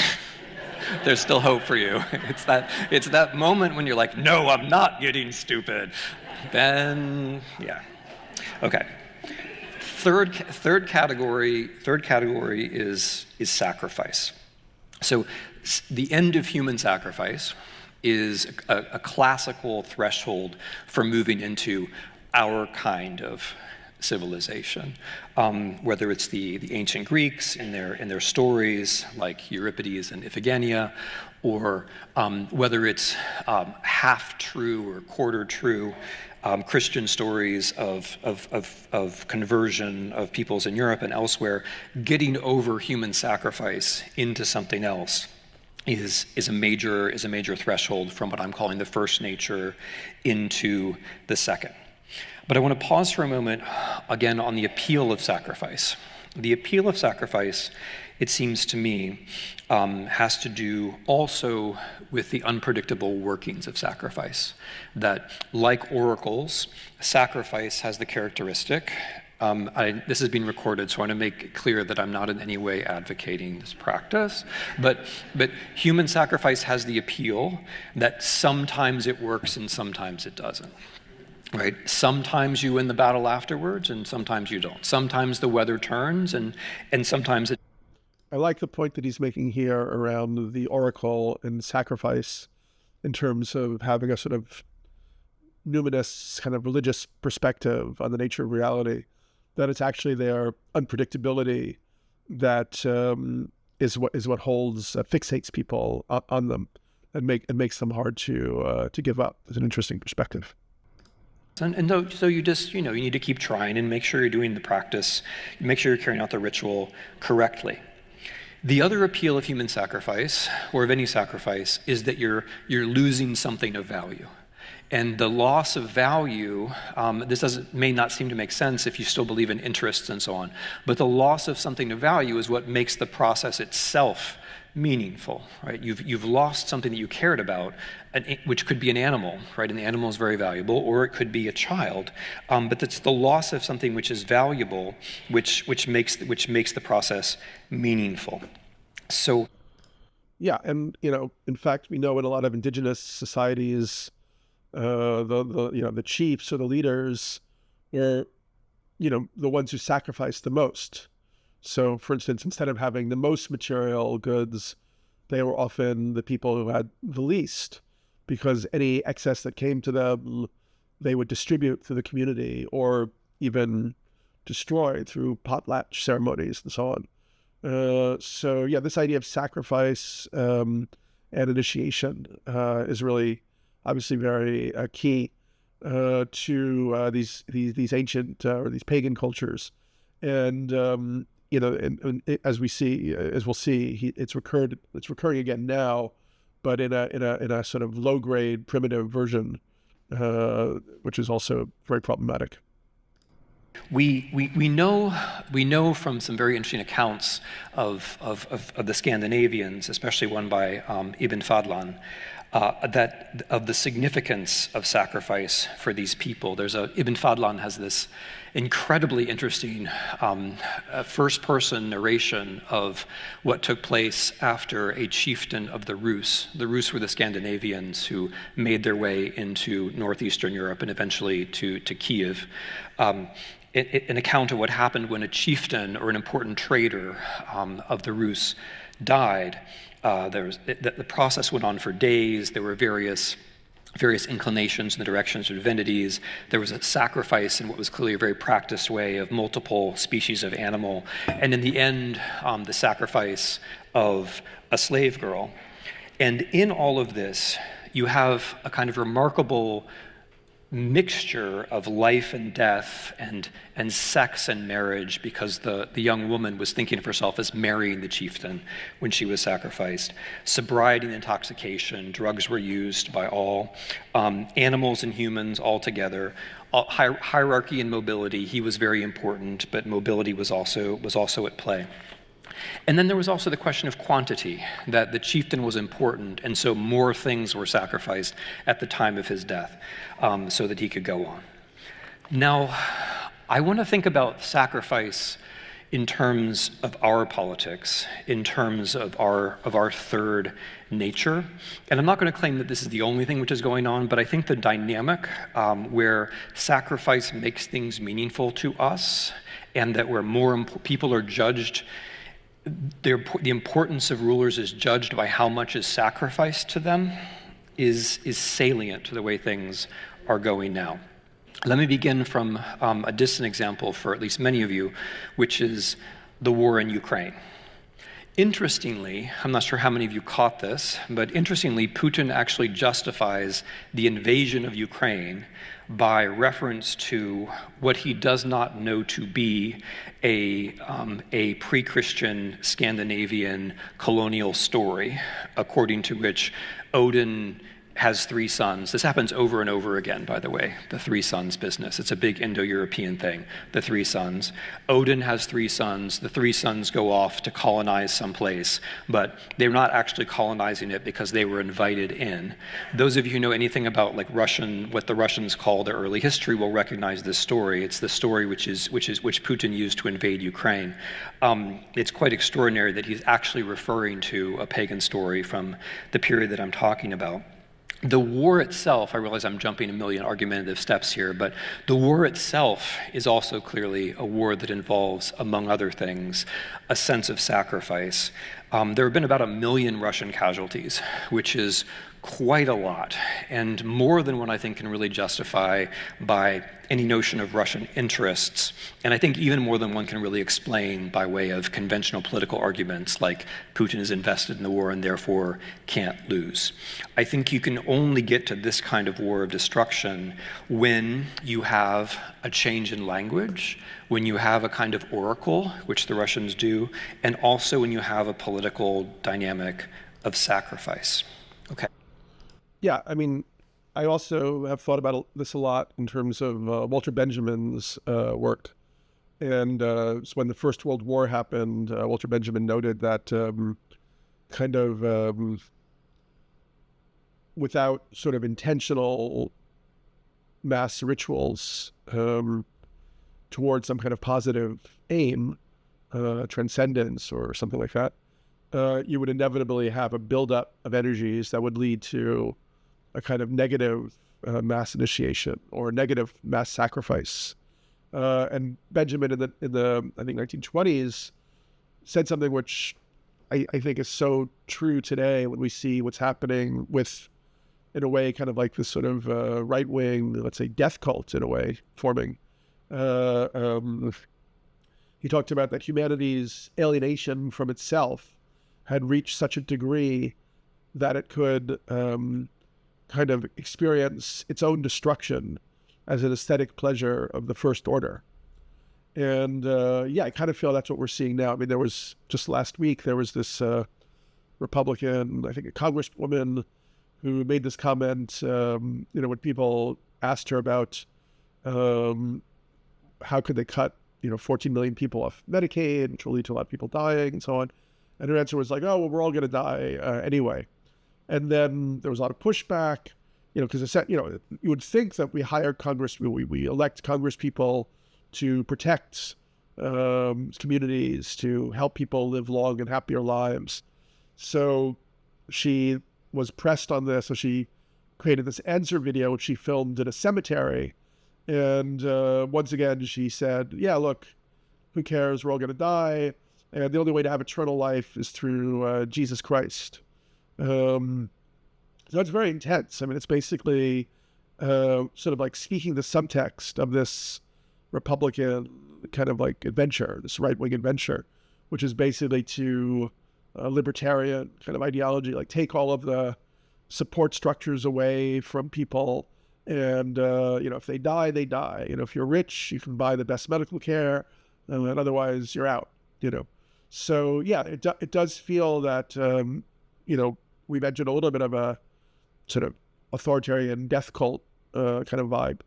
there's still hope for you. It's that moment when you're like, no, I'm not getting stupid. Then, yeah. Okay. Third category is sacrifice. So the end of human sacrifice is a classical threshold for moving into our kind of civilization, whether it's the ancient Greeks in their stories like Euripides and Iphigenia, or whether it's half true or quarter true Christian stories of conversion of peoples in Europe and elsewhere. Getting over human sacrifice into something else is a major threshold from what I'm calling the first nature into the second. But I want to pause for a moment again on the appeal of sacrifice. The appeal of sacrifice, it seems to me, has to do also with the unpredictable workings of sacrifice. That, like oracles, sacrifice has the characteristic. This is being recorded, so I want to make it clear that I'm not in any way advocating this practice. But human sacrifice has the appeal that sometimes it works and sometimes it doesn't. Right? Sometimes you win the battle afterwards, and sometimes you don't. Sometimes the weather turns, and sometimes it. I like the point that he's making here around the oracle and sacrifice, in terms of having a sort of numinous kind of religious perspective on the nature of reality. That it's actually their unpredictability that is what holds fixates people on them and makes them hard to give up. It's an interesting perspective. And so you just, you need to keep trying and make sure you're doing the practice, make sure you're carrying out the ritual correctly. The other appeal of human sacrifice, or of any sacrifice, is that you're losing something of value. And the loss of value, may not seem to make sense if you still believe in interests and so on, but the loss of something of value is what makes the process itself meaningful, right? You've lost something that you cared about, which could be an animal, right? And the animal is very valuable, or it could be a child. But it's the loss of something which is valuable, which makes the process meaningful. So, yeah, and in fact, we know in a lot of indigenous societies, the chiefs or the leaders were, the ones who sacrificed the most. So, for instance, instead of having the most material goods, they were often the people who had the least, because any excess that came to them, they would distribute through the community or even destroy through potlatch ceremonies and so on. So, yeah, this idea of sacrifice and initiation is really obviously very key to these ancient or these pagan cultures. And and as we'll see, it's recurring again now, but in a sort of low grade primitive version, which is also very problematic. We know from some very interesting accounts of the Scandinavians, especially one by Ibn Fadlan, that of the significance of sacrifice for these people. Ibn Fadlan has this incredibly interesting first-person narration of what took place after a chieftain of the Rus. The Rus were the Scandinavians who made their way into northeastern Europe and eventually to Kiev. An account of what happened when a chieftain or an important trader of the Rus died. The process went on for days. There were various inclinations in the directions of divinities. There was a sacrifice in what was clearly a very practiced way of multiple species of animal. And in the end, the sacrifice of a slave girl. And in all of this, you have a kind of remarkable mixture of life and death and sex and marriage, because the young woman was thinking of herself as marrying the chieftain when she was sacrificed. Sobriety and intoxication, drugs were used by all, animals and humans all together. Hierarchy and mobility, he was very important, but mobility was also at play. And then there was also the question of quantity, that the chieftain was important, and so more things were sacrificed at the time of his death, so that he could go on. Now, I want to think about sacrifice in terms of our politics, in terms of our third nature. And I'm not going to claim that this is the only thing which is going on, but I think the dynamic where sacrifice makes things meaningful to us, and that where more people are judged, the importance of rulers is judged by how much is sacrificed to them, is salient to the way things are going now. Let me begin from a distant example for at least many of you, which is the war in Ukraine. Interestingly, I'm not sure how many of you caught this, but interestingly, Putin actually justifies the invasion of Ukraine by reference to what he does not know to be a pre-Christian Scandinavian colonial story, according to which Odin has 3 sons. This happens over and over again, by the way, the 3 sons business. It's a big Indo-European thing, the 3 sons. Odin has 3 sons. The 3 sons go off to colonize someplace, but they're not actually colonizing it because they were invited in. Those of you who know anything about like what the Russians call their early history will recognize this story. It's the story which Putin used to invade Ukraine. It's quite extraordinary that he's actually referring to a pagan story from the period that I'm talking about. The war itself, I realize I'm jumping a million argumentative steps here, but the war itself is also clearly a war that involves, among other things, a sense of sacrifice. There have been about 1 million Russian casualties, which is quite a lot, and more than one I think can really justify by any notion of Russian interests, and I think even more than one can really explain by way of conventional political arguments like Putin is invested in the war and therefore can't lose. I think you can only get to this kind of war of destruction when you have a change in language, when you have a kind of oracle, which the Russians do, and also when you have a political dynamic of sacrifice. Okay. Yeah, I mean, I also have thought about this a lot in terms of Walter Benjamin's work. And so when the First World War happened, Walter Benjamin noted that without sort of intentional mass rituals towards some kind of positive aim, transcendence or something like that, you would inevitably have a buildup of energies that would lead to a kind of negative mass initiation or negative mass sacrifice. And Benjamin in the I think 1920s said something which I think is so true today when we see what's happening with, in a way, kind of like this sort of right-wing, let's say, death cult in a way forming. He talked about that humanity's alienation from itself had reached such a degree that it could kind of experience its own destruction as an aesthetic pleasure of the first order. And I kind of feel that's what we're seeing now. I mean, there was just last week, there was this Republican, I think a congresswoman, who made this comment, when people asked her about how could they cut, 14 million people off Medicaid, which will lead to a lot of people dying and so on. And her answer was like, oh, well, we're all going to die anyway. And then there was a lot of pushback, because you would think that we hire we elect Congress people to protect communities, to help people live long and happier lives. So she was pressed on this, so she created this answer video, which she filmed in a cemetery. And once again, she said, yeah, look, who cares? We're all going to die. And the only way to have eternal life is through Jesus Christ. So it's very intense. I mean, it's basically sort of like speaking the subtext of this Republican kind of like adventure, this right-wing adventure, which is basically to libertarian kind of ideology, like take all of the support structures away from people. And, if they die, they die. If you're rich, you can buy the best medical care, and otherwise you're out, So, yeah, it does feel that, we mentioned a little bit of a sort of authoritarian death cult kind of vibe.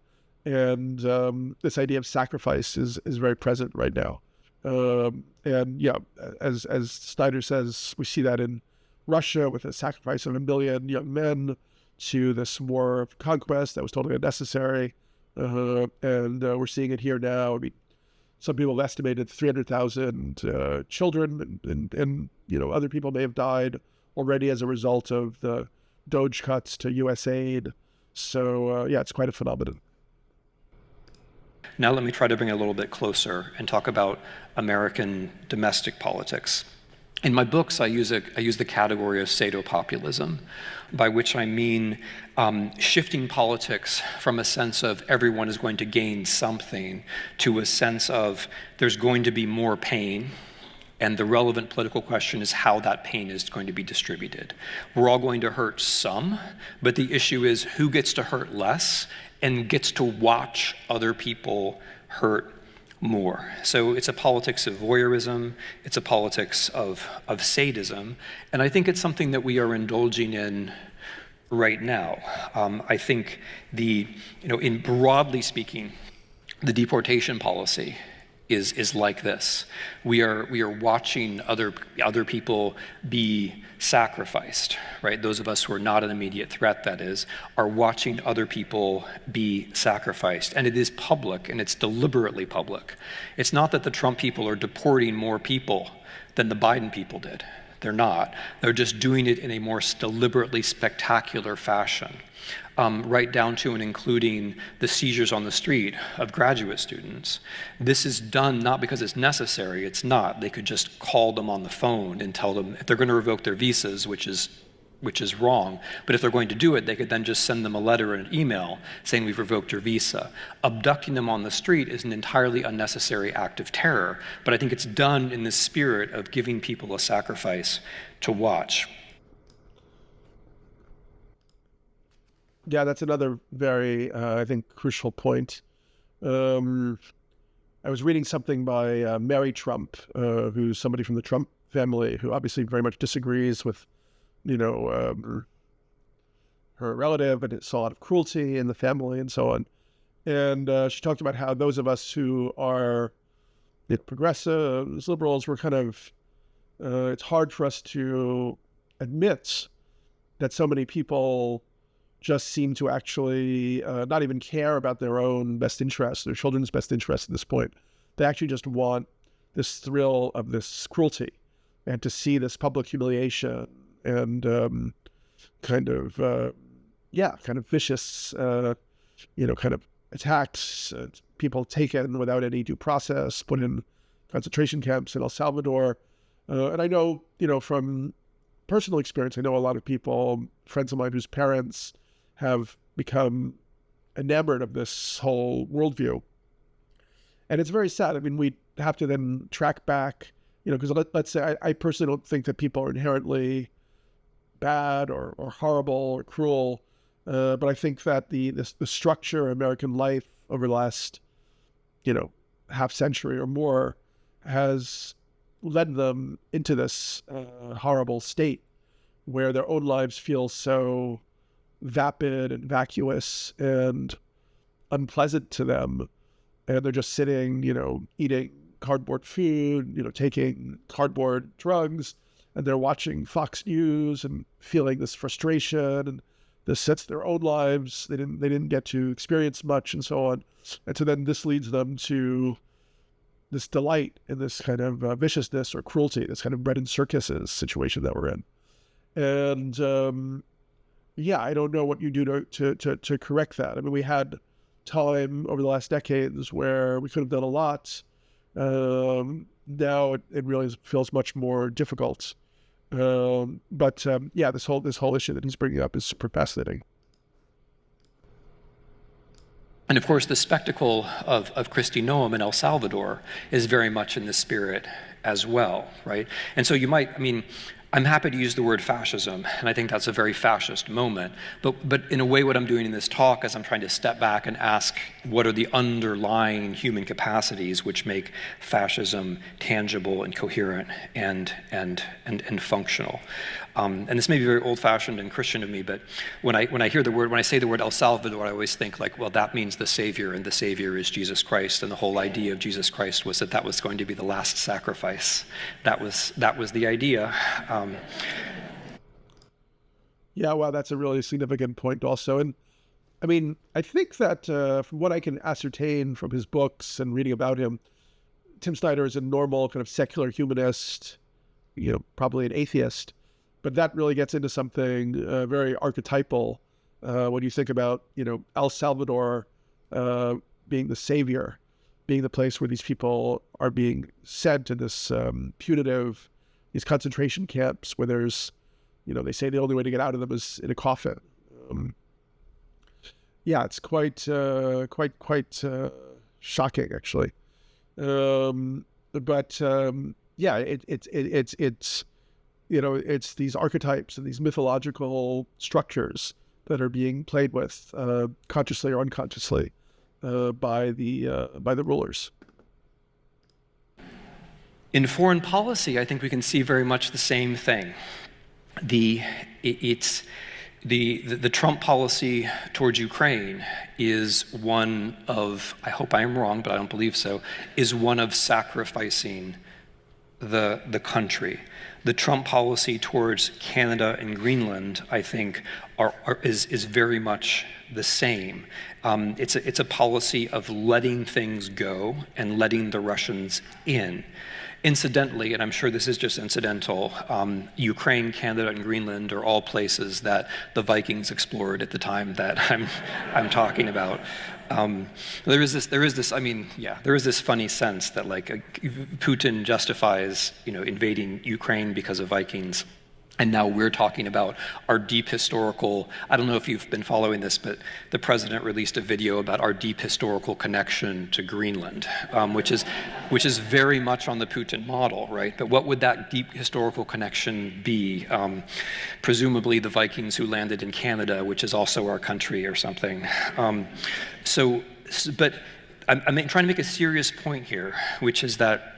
And this idea of sacrifice is very present right now. And yeah, as Snyder says, we see that in Russia with the sacrifice of 1 million young men to this war of conquest that was totally unnecessary. And we're seeing it here now. I mean, some people have estimated 300,000 children, and other people may have died already as a result of the Doge cuts to U.S. aid. So yeah, it's quite a phenomenon. Now let me try to bring it a little bit closer and talk about American domestic politics. In my books, I use the category of pseudo-populism, by which I mean shifting politics from a sense of everyone is going to gain something to a sense of there's going to be more pain, and the relevant political question is how that pain is going to be distributed. We're all going to hurt some, but the issue is who gets to hurt less and gets to watch other people hurt more. So it's a politics of voyeurism, it's a politics of sadism, and I think it's something that we are indulging in right now. I think in broadly speaking, the deportation policy is like this. We are watching other people be sacrificed, right? Those of us who are not an immediate threat, that is, are watching other people be sacrificed. And it is public, and it's deliberately public. It's not that the Trump people are deporting more people than the Biden people did. They're not. They're just doing it in a more deliberately spectacular fashion. Right down to and including the seizures on the street of graduate students. This is done not because it's necessary, it's not. They could just call them on the phone and tell them if they're going to revoke their visas, which is wrong, but if they're going to do it, they could then just send them a letter and an email saying we've revoked your visa. Abducting them on the street is an entirely unnecessary act of terror, but I think it's done in the spirit of giving people a sacrifice to watch. Yeah, that's another very, I think, crucial point. I was reading something by Mary Trump, who's somebody from the Trump family who obviously very much disagrees with, her relative, and saw a lot of cruelty in the family and so on. And she talked about how those of us who are progressives, liberals, we're kind of, it's hard for us to admit that so many people just seem to actually not even care about their own best interests, their children's best interests at this point. They actually just want this thrill of this cruelty and to see this public humiliation and kind of vicious, kind of attacks, people taken without any due process, put in concentration camps in El Salvador. And I know, from personal experience, I know a lot of people, friends of mine whose parents have become enamored of this whole worldview. And it's very sad. I mean, we have to then track back, because let's say I personally don't think that people are inherently bad or horrible or cruel, but I think that the structure of American life over the last, half century or more has led them into this horrible state where their own lives feel so vapid and vacuous and unpleasant to them, and they're just sitting, eating cardboard food, taking cardboard drugs, and they're watching Fox News and feeling this frustration, and this sets their own lives. They didn't get to experience much, and so on. And so then this leads them to this delight in this kind of viciousness or cruelty, this kind of bread and circuses situation that we're in. And yeah, I don't know what you do to correct that. I mean, we had time over the last decades where we could have done a lot. Now it really feels much more difficult. But yeah, this whole issue that he's bringing up is super fascinating. And of course, the spectacle of Kristi Noem in El Salvador is very much in the spirit as well, right? And so you might, I mean, I'm happy to use the word fascism, and I think that's a very fascist moment. But in a way, what I'm doing in this talk is I'm trying to step back and ask, what are the underlying human capacities which make fascism tangible and coherent and functional? And this may be very old-fashioned and Christian of me, but when I say the word El Salvador, I always think like, well, that means the Savior, and the Savior is Jesus Christ, and the whole idea of Jesus Christ was that was going to be the last sacrifice. That was the idea. Yeah, well, that's a really significant point also. And I mean, I think that from what I can ascertain from his books and reading about him, Tim Snyder is a normal kind of secular humanist, probably an atheist, but that really gets into something very archetypal when you think about, El Salvador being the savior, being the place where these people are being sent to this punitive, these concentration camps where there's, they say the only way to get out of them is in a coffin. Yeah, it's quite shocking, actually. Yeah, it's these archetypes and these mythological structures that are being played with consciously or unconsciously by the rulers. In foreign policy, I think we can see very much the same thing. The Trump policy towards Ukraine is one of, I hope I am wrong, but I don't believe so, is one of sacrificing the country. The Trump policy towards Canada and Greenland, I think, is very much the same. It's a policy of letting things go and letting the Russians in. Incidentally, and I'm sure this is just incidental, Ukraine, Canada, and Greenland are all places that the Vikings explored at the time that I'm talking about. There is this funny sense that like Putin justifies, invading Ukraine because of Vikings. And now we're talking about our deep historical, I don't know if you've been following this, but the president released a video about our deep historical connection to Greenland, which is very much on the Putin model, right? But what would that deep historical connection be? Presumably the Vikings who landed in Canada, which is also our country or something. But I'm trying to make a serious point here, which is that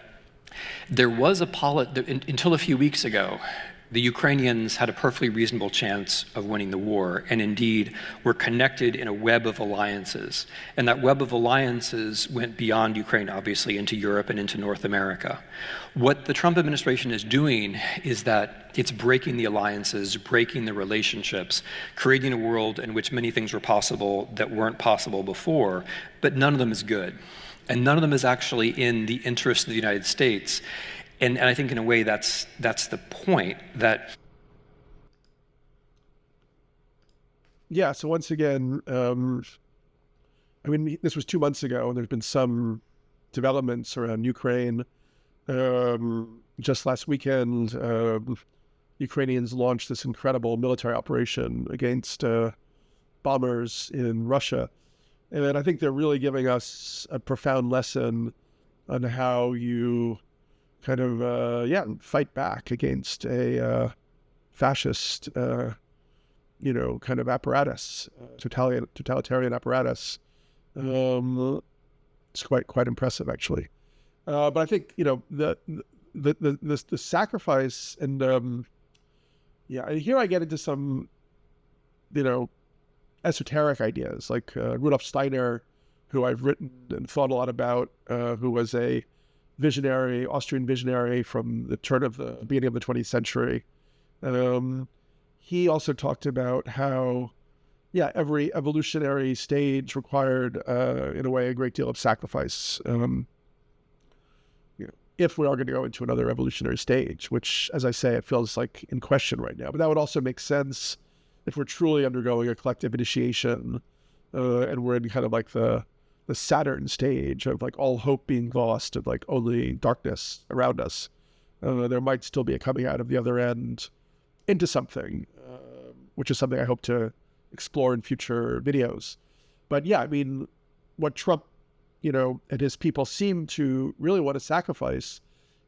there was until a few weeks ago, the Ukrainians had a perfectly reasonable chance of winning the war, and indeed were connected in a web of alliances. And that web of alliances went beyond Ukraine, obviously, into Europe and into North America. What the Trump administration is doing is that it's breaking the alliances, breaking the relationships, creating a world in which many things were possible that weren't possible before, but none of them is good. And none of them is actually in the interest of the United States. And I think in a way that's the point that. Yeah. So once again, this was 2 months ago, and there's been some developments around Ukraine. Just last weekend, Ukrainians launched this incredible military operation against bombers in Russia. And I think they're really giving us a profound lesson on how you kind of, fight back against a fascist, kind of apparatus, totalitarian apparatus. It's quite impressive, actually. But I think, the sacrifice and, here I get into some, esoteric ideas, like Rudolf Steiner, who I've written and thought a lot about, who was a Austrian visionary from the beginning of the 20th century. He also talked about how, every evolutionary stage required, in a way, a great deal of sacrifice. If we are going to go into another evolutionary stage, which, as I say, it feels like in question right now. But that would also make sense if we're truly undergoing a collective initiation, and we're in kind of like the Saturn stage of like all hope being lost and like only darkness around us. There might still be a coming out of the other end into something, which is something I hope to explore in future videos. But what Trump, and his people seem to really want to sacrifice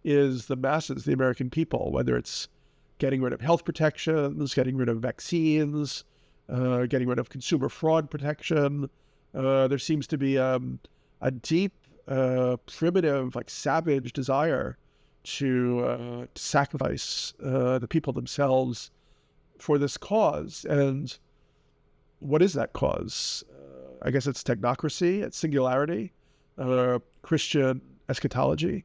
is the masses, the American people, whether it's getting rid of health protections, getting rid of vaccines, getting rid of consumer fraud protection. There seems to be a deep, primitive, like savage desire to sacrifice the people themselves for this cause. And what is that cause? I guess it's technocracy, it's singularity, Christian eschatology.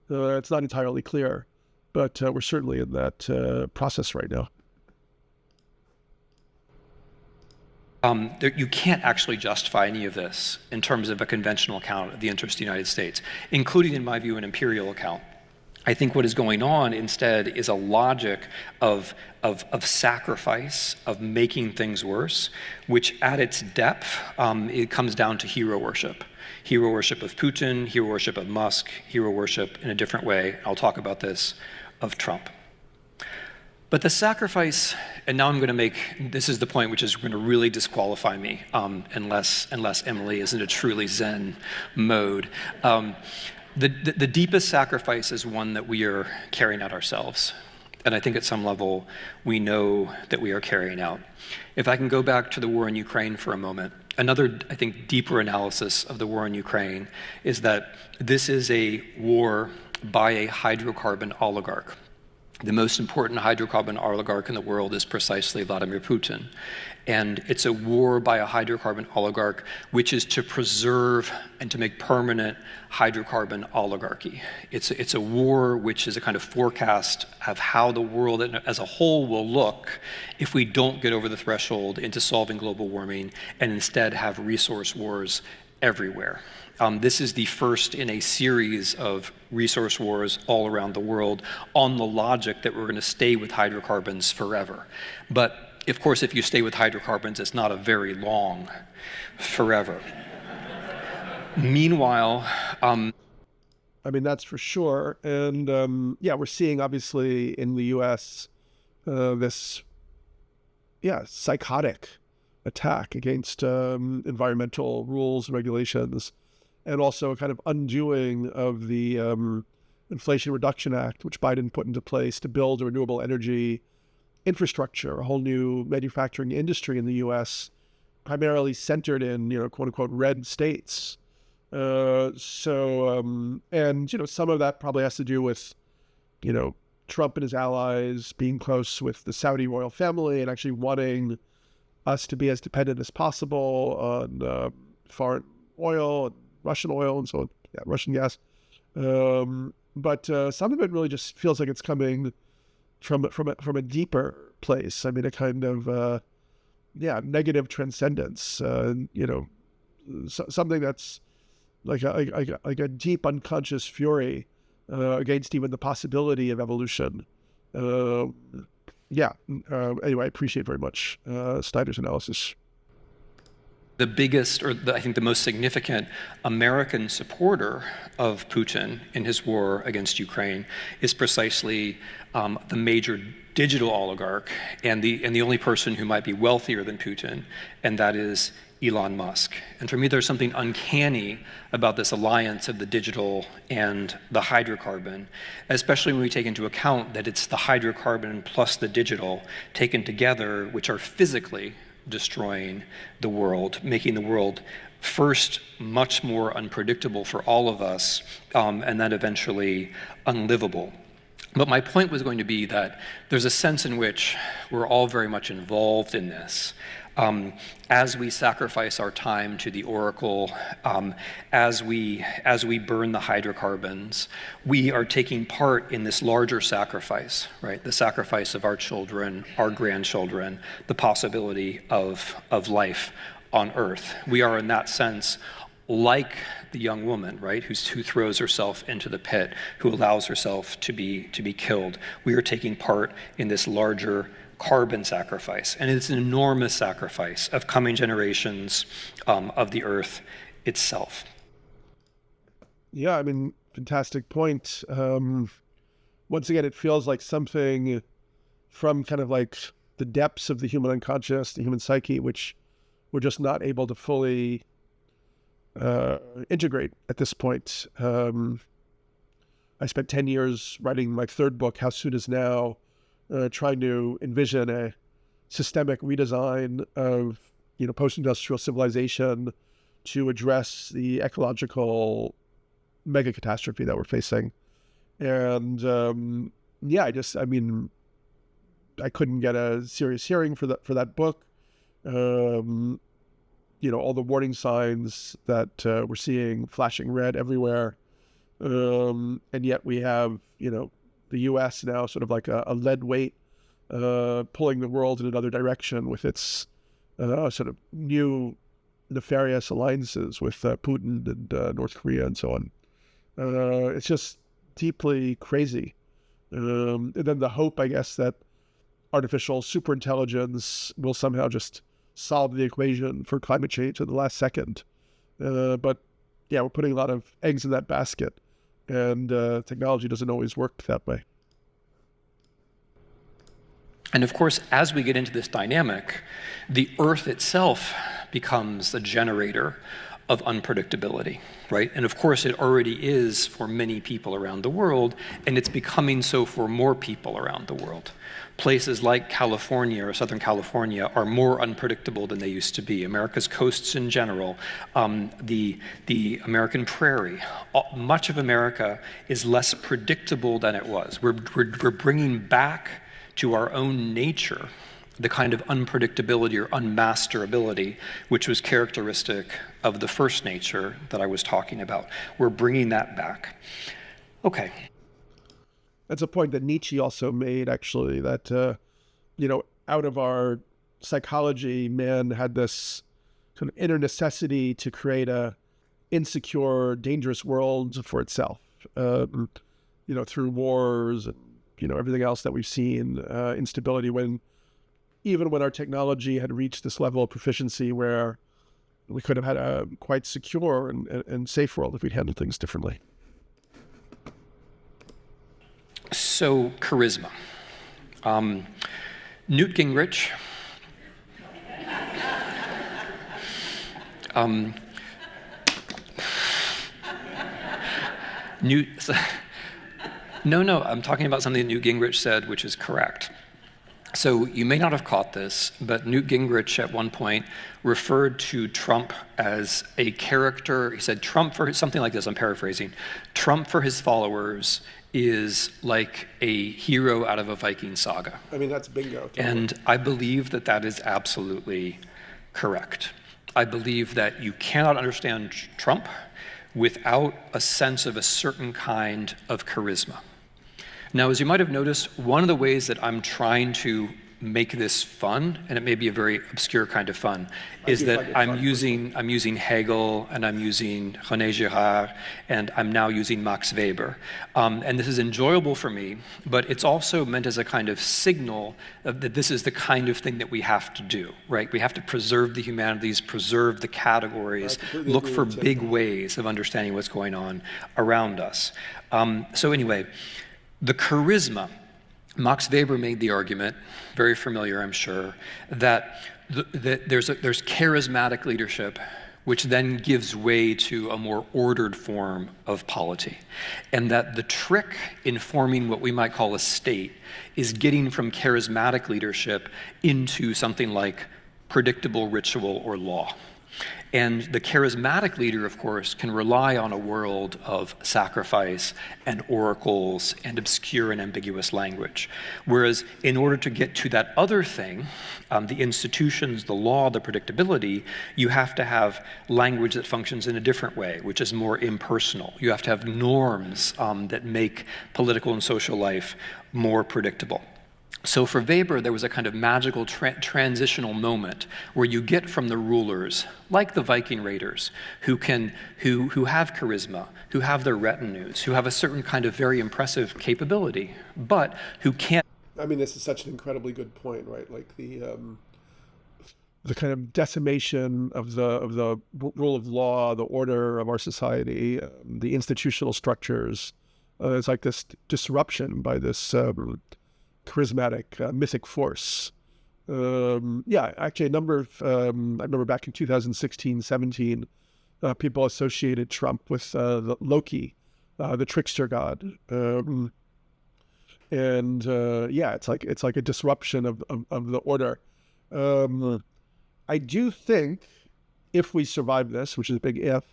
It's not entirely clear, but we're certainly in that process right now. You can't actually justify any of this in terms of a conventional account of the interest of the United States, including, in my view, an imperial account. I think what is going on instead is a logic of sacrifice, of making things worse, which at its depth, it comes down to hero worship. Hero worship of Putin, hero worship of Musk, hero worship in a different way, I'll talk about this, of Trump. But the sacrifice, and now I'm going to make, this is the point which is going to really disqualify me, unless Emily is in a truly Zen mode. The deepest sacrifice is one that we are carrying out ourselves. And I think at some level, we know that we are carrying out. If I can go back to the war in Ukraine for a moment, another, I think, deeper analysis of the war in Ukraine is that this is a war by a hydrocarbon oligarch. The most important hydrocarbon oligarch in the world is precisely Vladimir Putin. And it's a war by a hydrocarbon oligarch, which is to preserve and to make permanent hydrocarbon oligarchy. It's a war which is a kind of forecast of how the world as a whole will look if we don't get over the threshold into solving global warming and instead have resource wars everywhere. This is the first in a series of resource wars all around the world on the logic that we're going to stay with hydrocarbons forever. But of course, if you stay with hydrocarbons, it's not a very long forever. Meanwhile, I mean, that's for sure. And yeah, we're seeing obviously in the US this, psychotic attack against environmental rules and regulations, and also a kind of undoing of the Inflation Reduction Act, which Biden put into place to build a renewable energy infrastructure, a whole new manufacturing industry in the U.S., primarily centered in, quote unquote, red states. And, some of that probably has to do with, Trump and his allies being close with the Saudi royal family and actually wanting us to be as dependent as possible on foreign oil and Russian oil and so on, Russian gas. But some of it really just feels like it's coming from a deeper place. I mean, a kind of negative transcendence. Something that's like a deep unconscious fury against even the possibility of evolution. Anyway, I appreciate very much Snyder's analysis. The biggest, I think the most significant American supporter of Putin in his war against Ukraine is precisely the major digital oligarch and the only person who might be wealthier than Putin, and that is Elon Musk. And for me, there's something uncanny about this alliance of the digital and the hydrocarbon, especially when we take into account that it's the hydrocarbon plus the digital taken together, which are physically destroying the world, making the world first much more unpredictable for all of us, and then eventually unlivable. But my point was going to be that there's a sense in which we're all very much involved in this. As we sacrifice our time to the oracle, as we burn the hydrocarbons, we are taking part in this larger sacrifice, right? The sacrifice of our children, our grandchildren, the possibility of life on Earth. We are, in that sense, like the young woman, right, who throws herself into the pit, who allows herself to be killed. We are taking part in this larger carbon sacrifice, and it's an enormous sacrifice of coming generations of the Earth itself. Yeah, I mean, fantastic point. Once again, it feels like something from kind of like the depths of the human unconscious, the human psyche, which we're just not able to fully integrate at this point. I spent 10 years writing my third book, How Soon Is Now, trying to envision a systemic redesign of, post-industrial civilization to address the ecological mega catastrophe that we're facing. And I couldn't get a serious hearing for that book. All the warning signs that we're seeing flashing red everywhere. And yet we have, the U.S. now sort of like a lead weight pulling the world in another direction with its sort of new nefarious alliances with Putin and North Korea and so on. It's just deeply crazy. And then the hope, I guess, that artificial superintelligence will somehow just solve the equation for climate change at the last second. But yeah, we're putting a lot of eggs in that basket, and technology doesn't always work that way. And of course, as we get into this dynamic, the Earth itself becomes the generator of unpredictability, right? And of course, it already is for many people around the world, and it's becoming so for more people around the world. Places like California or Southern California are more unpredictable than they used to be. America's coasts in general, the American prairie, much of America is less predictable than it was. We're bringing back to our own nature the kind of unpredictability or unmasterability which was characteristic of the first nature that I was talking about. We're bringing that back. Okay. That's a point that Nietzsche also made, actually, that, out of our psychology, man had this kind of inner necessity to create a insecure, dangerous world for itself, through wars and, everything else that we've seen, instability, even when our technology had reached this level of proficiency where we could have had a quite secure and safe world if we'd handled things differently. So, charisma. Newt Gingrich No, I'm talking about something Newt Gingrich said, which is correct. So you may not have caught this, but Newt Gingrich at one point referred to Trump as a character. He said Trump for something like this, I'm paraphrasing. Trump for his followers is like a hero out of a Viking saga. I mean, that's bingo. Totally. And I believe that that is absolutely correct. I believe that you cannot understand Trump without a sense of a certain kind of charisma. Now, as you might have noticed, one of the ways that I'm trying to make this fun, and it may be a very obscure kind of fun, is that I'm using Hegel, and I'm using René Girard, and I'm now using Max Weber. And this is enjoyable for me, but it's also meant as a kind of signal that this is the kind of thing that we have to do, right? We have to preserve the humanities, preserve the categories, look for big ways of understanding what's going on around us. So anyway, the charisma, Max Weber made the argument, very familiar, I'm sure, that there's charismatic leadership, which then gives way to a more ordered form of polity. And that the trick in forming what we might call a state is getting from charismatic leadership into something like predictable ritual or law. And the charismatic leader, of course, can rely on a world of sacrifice and oracles and obscure and ambiguous language. Whereas in order to get to that other thing, the institutions, the law, the predictability, you have to have language that functions in a different way, which is more impersonal. You have to have norms that make political and social life more predictable. So for Weber, there was a kind of magical transitional moment where you get from the rulers, like the Viking raiders, who have charisma, who have their retinues, who have a certain kind of very impressive capability, but who can't. I mean, this is such an incredibly good point, right? Like the kind of decimation of the rule of law, the order of our society, the institutional structures. It's like this disruption by this charismatic, mythic force. Actually a number of, I remember back in 2016, 17, people associated Trump with the Loki the trickster god. It's like a disruption of the order. I do think if we survive this, which is a big if,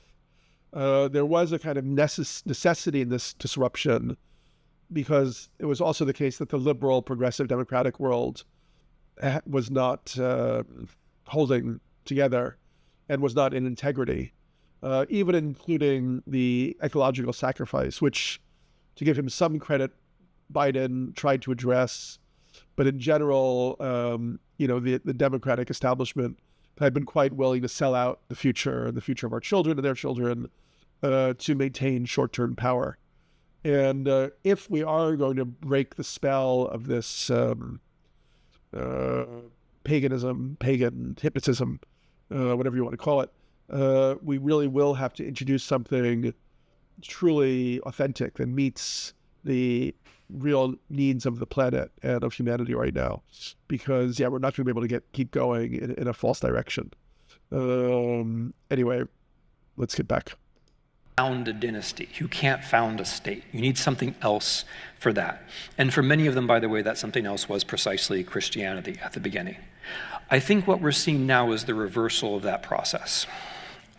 there was a kind of necessity in this disruption, because it was also the case that the liberal, progressive, democratic world was not holding together and was not in integrity, even including the ecological sacrifice, which, to give him some credit, Biden tried to address. But in general, the Democratic establishment had been quite willing to sell out the future of our children and their children to maintain short-term power. And if we are going to break the spell of this paganism, pagan hypnotism, whatever you want to call it, we really will have to introduce something truly authentic that meets the real needs of the planet and of humanity right now, because we're not going to be able to keep going in a false direction. Anyway, let's get back. Found a dynasty. You can't found a state. You need something else for that. And for many of them, by the way, that something else was precisely Christianity at the beginning. I think what we're seeing now is the reversal of that process.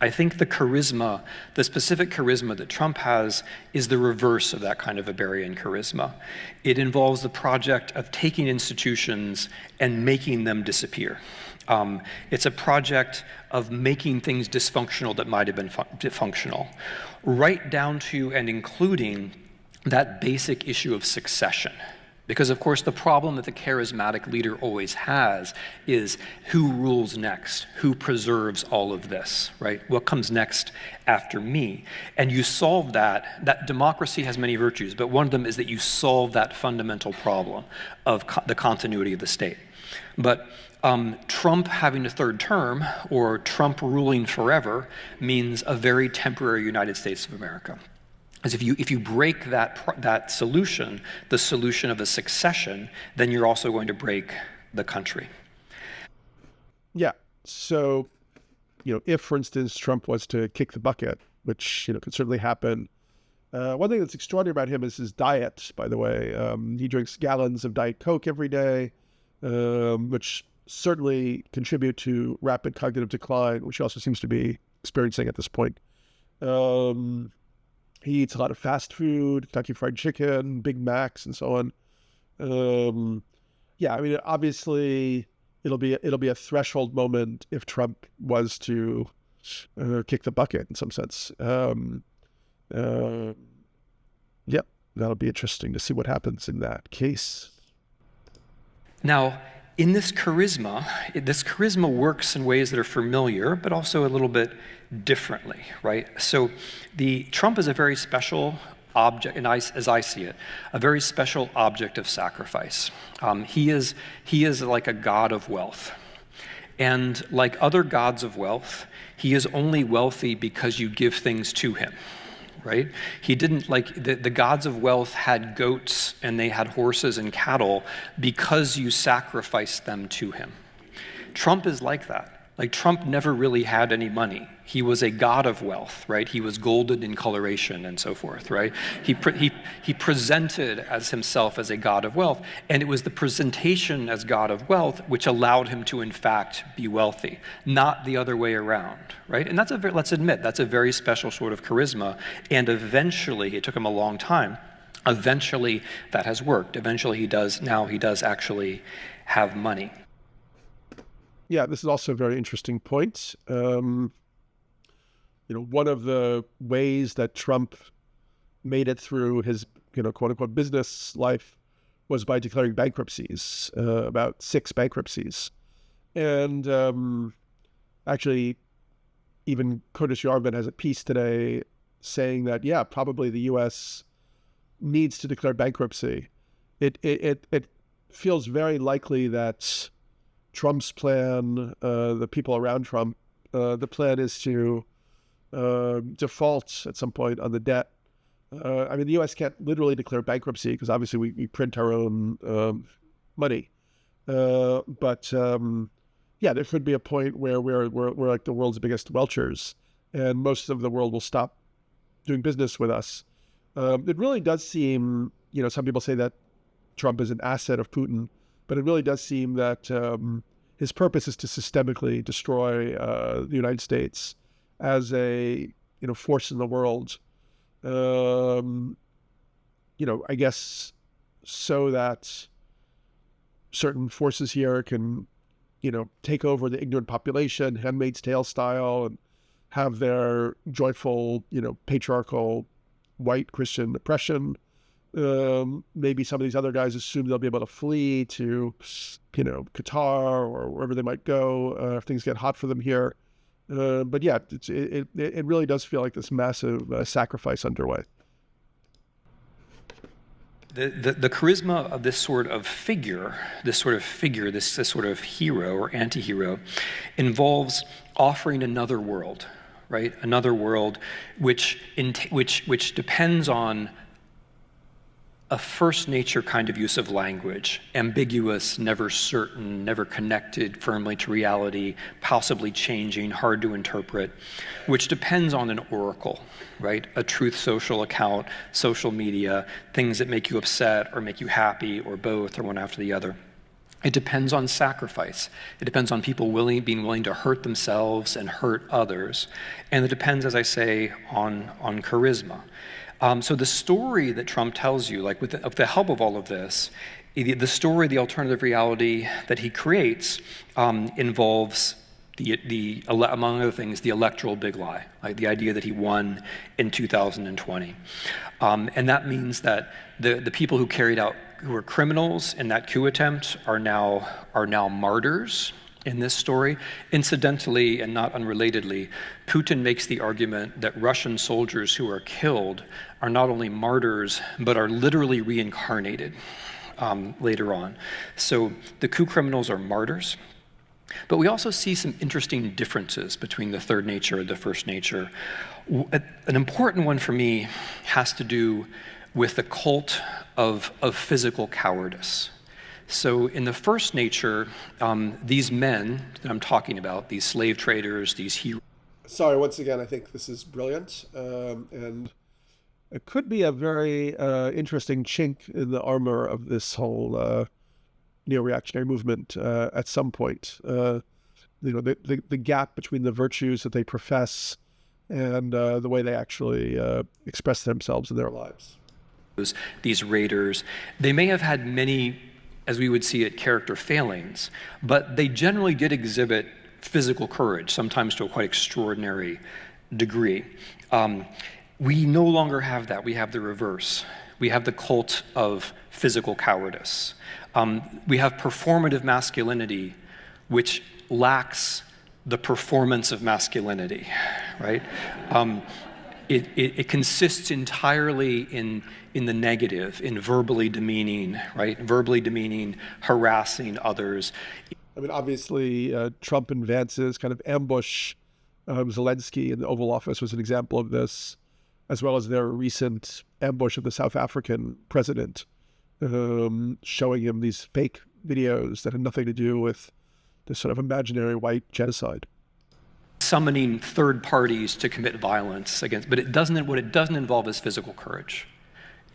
I think the charisma, the specific charisma that Trump has, is the reverse of that kind of Weberian charisma. It involves the project of taking institutions and making them disappear. It's a project of making things dysfunctional that might have been functional, right down to and including that basic issue of succession. Because, of course, the problem that the charismatic leader always has is who rules next, who preserves all of this, right? What comes next after me? And you solve that democracy has many virtues, but one of them is that you solve that fundamental problem of the continuity of the state. But Trump having a third term, or Trump ruling forever, means a very temporary United States of America. As if you break that solution, the solution of a succession, then you're also going to break the country. Yeah. So, if, for instance, Trump was to kick the bucket, which could certainly happen. One thing that's extraordinary about him is his diet. By the way, he drinks gallons of Diet Coke every day, which certainly contribute to rapid cognitive decline, which he also seems to be experiencing at this point. He eats a lot of fast food, Kentucky Fried Chicken, Big Macs, and so on. Obviously, it'll be a threshold moment if Trump was to kick the bucket in some sense. That'll be interesting to see what happens in that case. Now, in this charisma works in ways that are familiar, but also a little bit differently, right? So Trump is a very special object, and as I see it, a very special object of sacrifice. He is like a god of wealth. And like other gods of wealth, he is only wealthy because you give things to him. Right? He didn't, like the gods of wealth had goats and they had horses and cattle because you sacrificed them to him. Trump is like that. Like Trump never really had any money. He was a god of wealth, right? He was golden in coloration and so forth, right? He presented as himself as a god of wealth, and it was the presentation as god of wealth which allowed him to in fact be wealthy, not the other way around, right? And let's admit, that's a very special sort of charisma, and eventually, it took him a long time, eventually that has worked. Eventually he does actually have money. Yeah, this is also a very interesting point. One of the ways that Trump made it through his, quote unquote, business life was by declaring bankruptcies, about 6 bankruptcies. And actually, even Curtis Yarvin has a piece today saying that, probably the U.S. needs to declare bankruptcy. It feels very likely that Trump's plan, the people around Trump, the plan is to default at some point on the debt. The U.S. can't literally declare bankruptcy because obviously we print our own money. But there could be a point where we're like the world's biggest welchers, and most of the world will stop doing business with us. It really does seem, some people say that Trump is an asset of Putin, but it really does seem that his purpose is to systemically destroy the United States as a force in the world. I guess so that certain forces here can, take over the ignorant population, Handmaid's Tale style, and have their joyful, patriarchal white Christian oppression. Maybe some of these other guys assume they'll be able to flee to, Qatar or wherever they might go if things get hot for them here. But yeah, it really does feel like this massive sacrifice underway. The charisma of this sort of figure, this sort of hero or anti-hero, involves offering another world, right? Another world which depends on a first nature kind of use of language, ambiguous, never certain, never connected firmly to reality, possibly changing, hard to interpret, which depends on an oracle, right? A truth social account, social media, things that make you upset or make you happy or both or one after the other. It depends on sacrifice. It depends on people being willing to hurt themselves and hurt others. And it depends, as I say, on charisma. So the story that Trump tells you, like with the help of all of this, the story, the alternative reality that he creates involves among other things, the electoral big lie, like the idea that he won in 2020. And that means that the people who were criminals in that coup attempt are now martyrs in this story. Incidentally, and not unrelatedly, Putin makes the argument that Russian soldiers who are killed are not only martyrs, but are literally reincarnated later on. So the coup criminals are martyrs. But we also see some interesting differences between the third nature and the first nature. An important one for me has to do with the cult of physical cowardice. So in the first nature, these men that I'm talking about, these slave traders, these heroes. Sorry, once again, I think this is brilliant. And it could be a very interesting chink in the armor of this whole neo-reactionary movement at some point. The gap between the virtues that they profess and the way they actually express themselves in their lives. These raiders, they may have had many, as we would see it, character failings, but they generally did exhibit physical courage, sometimes to a quite extraordinary degree. We no longer have that. We have the reverse. We have the cult of physical cowardice. We have performative masculinity, which lacks the performance of masculinity, right? It consists entirely in the negative, in verbally demeaning, right? Verbally demeaning, harassing others. I mean, obviously, Trump and Vance's kind of ambush Zelensky in the Oval Office was an example of this, as well as their recent ambush of the South African president, showing him these fake videos that had nothing to do with this sort of imaginary white genocide. Summoning third parties to commit violence against, but what it doesn't involve is physical courage.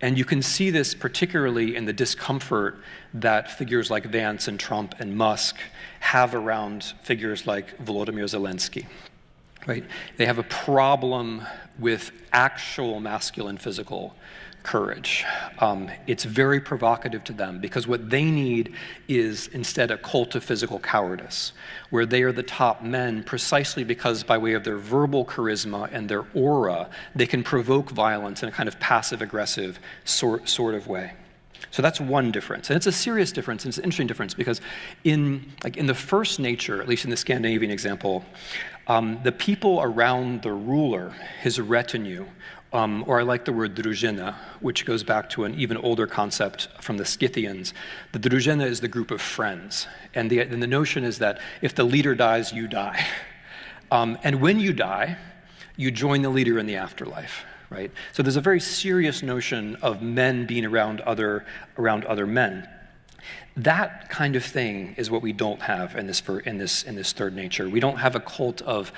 And you can see this particularly in the discomfort that figures like Vance and Trump and Musk have around figures like Volodymyr Zelensky, right? They have a problem with actual masculine physical courage. It's very provocative to them because what they need is instead a cult of physical cowardice, where they are the top men precisely because by way of their verbal charisma and their aura, they can provoke violence in a kind of passive-aggressive sort of way. So that's one difference, and it's a serious difference, and it's an interesting difference because in the first nature, at least in the Scandinavian example, the people around the ruler, his retinue, or I like the word družina, which goes back to an even older concept from the Scythians. The družina is the group of friends, and the notion is that if the leader dies, you die. And when you die, you join the leader in the afterlife, right? So there's a very serious notion of men being around other men. That kind of thing is what we don't have in this third nature. We don't have a cult of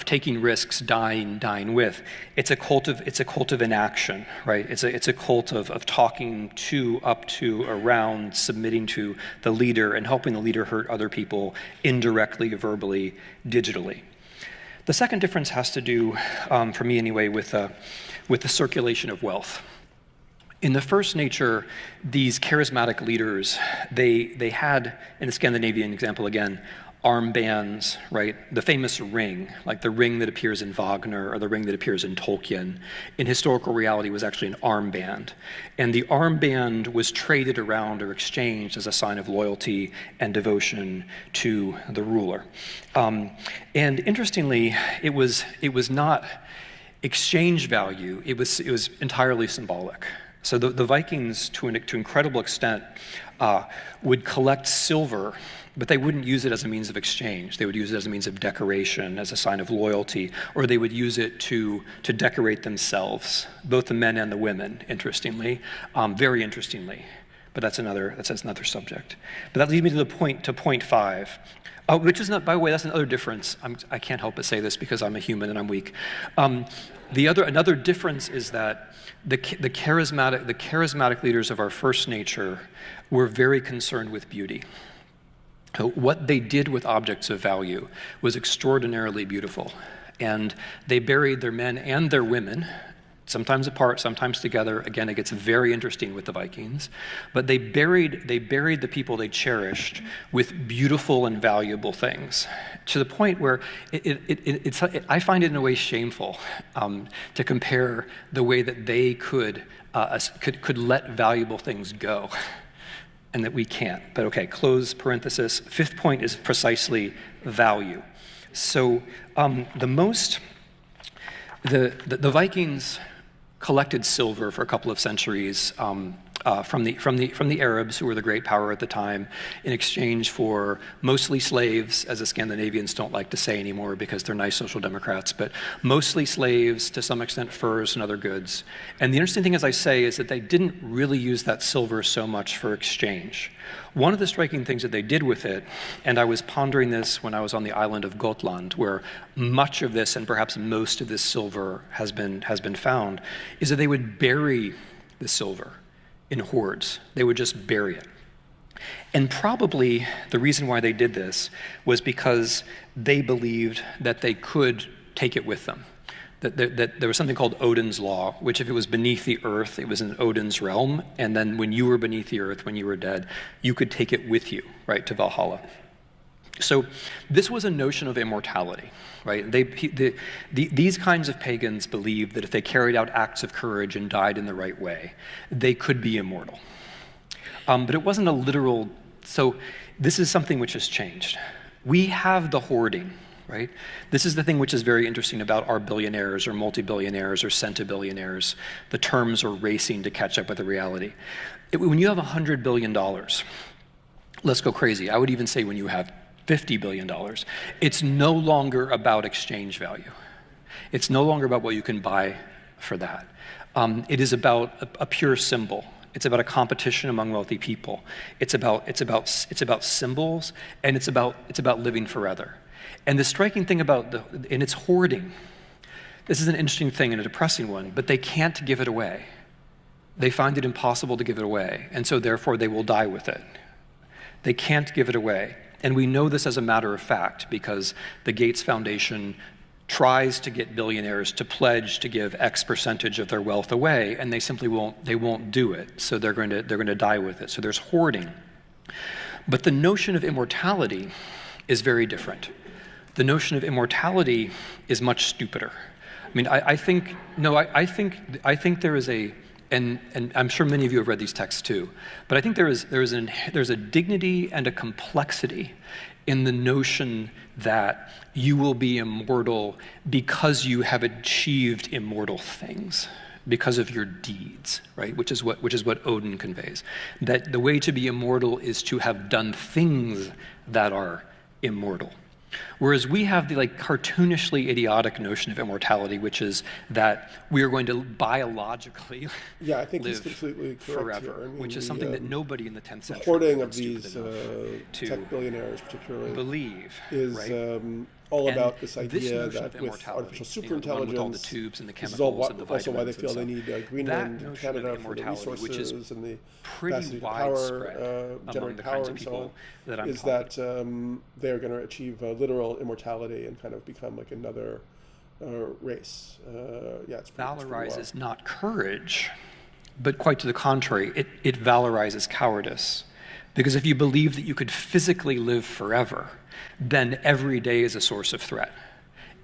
taking risks, dying with. It's a cult of inaction, right? It's a cult of talking to, up to, around, submitting to the leader, and helping the leader hurt other people indirectly, verbally, digitally. The second difference has to do, for me anyway, with the circulation of wealth. In the first nature, these charismatic leaders, they had, in the Scandinavian example again, armbands, right? The famous ring, like the ring that appears in Wagner or the ring that appears in Tolkien, in historical reality was actually an armband. And the armband was traded around or exchanged as a sign of loyalty and devotion to the ruler. And interestingly, it was not exchange value, it was entirely symbolic. So the Vikings, to incredible extent, would collect silver, but they wouldn't use it as a means of exchange. They would use it as a means of decoration, as a sign of loyalty, or they would use it to decorate themselves, both the men and the women, interestingly, very interestingly. But that's another subject. But that leads me to point 5. Which is not, by the way, that's another difference. I can't help but say this because I'm a human and I'm weak. Another difference is that the charismatic leaders of our first nature were very concerned with beauty. What they did with objects of value was extraordinarily beautiful, and they buried their men and their women, sometimes apart, sometimes together. Again, it gets very interesting with the Vikings. But they buried the people they cherished with beautiful and valuable things, to the point where I find it in a way shameful to compare the way that they could let valuable things go, and that we can't. But okay, close parenthesis. Fifth point is precisely value. So the Vikings collected silver for a couple of centuries from the Arabs, who were the great power at the time, in exchange for mostly slaves, as the Scandinavians don't like to say anymore because they're nice social democrats, but mostly slaves, to some extent furs and other goods. And the interesting thing, as I say, is that they didn't really use that silver so much for exchange. One of the striking things that they did with it, and I was pondering this when I was on the island of Gotland, where much of this and perhaps most of this silver has been found, is that they would bury the silver in hoards. They would just bury it. And probably the reason why they did this was because they believed that they could take it with them. That there was something called Odin's Law, which if it was beneath the earth, it was in Odin's realm, and then when you were beneath the earth, when you were dead, you could take it with you, right, to Valhalla. So this was a notion of immortality, right? These kinds of pagans believed that if they carried out acts of courage and died in the right way, they could be immortal. But it wasn't a literal, so this is something which has changed. We have the hoarding, right? This is the thing which is very interesting about our billionaires or multi-billionaires or centibillionaires. The terms are racing to catch up with the reality. When you have $100 billion, let's go crazy. I would even say when you have $50 billion, it's no longer about exchange value. It's no longer about what you can buy for that. It is about a pure symbol. It's about a competition among wealthy people. It's about symbols, and it's about living forever. And the striking thing and it's hoarding. This is an interesting thing and a depressing one, but they can't give it away. They find it impossible to give it away, and so therefore they will die with it. They can't give it away. And we know this as a matter of fact because the Gates Foundation tries to get billionaires to pledge to give X percentage of their wealth away, and they simply won't do it. So they're going to die with it. So there's hoarding. But the notion of immortality is very different. The notion of immortality is much stupider. I mean, I think there is and I'm sure many of you have read these texts too, but I think there's a dignity and a complexity in the notion that you will be immortal because you have achieved immortal things, because of your deeds, right? Which is what Odin conveys. That the way to be immortal is to have done things that are immortal. Whereas we have the cartoonishly idiotic notion of immortality, which is that we are going to biologically I think live he's completely forever, here. which is something that nobody in the 10th century hoarding of these to tech billionaires particularly believe is right? All And about this this idea notion that of with artificial the one superintelligence, with all the tubes and the this is chemicals and the also why they vitamins feel they and need Greenland and Canada for the immortality, which is resources and the pretty capacity to widespread power, generate the power kinds of and so people on, that I'm is talking that they're going to achieve literal immortality and kind of become like another race. It's valorizes not courage, but quite to the contrary, it valorizes cowardice. Because if you believe that you could physically live forever, then every day is a source of threat.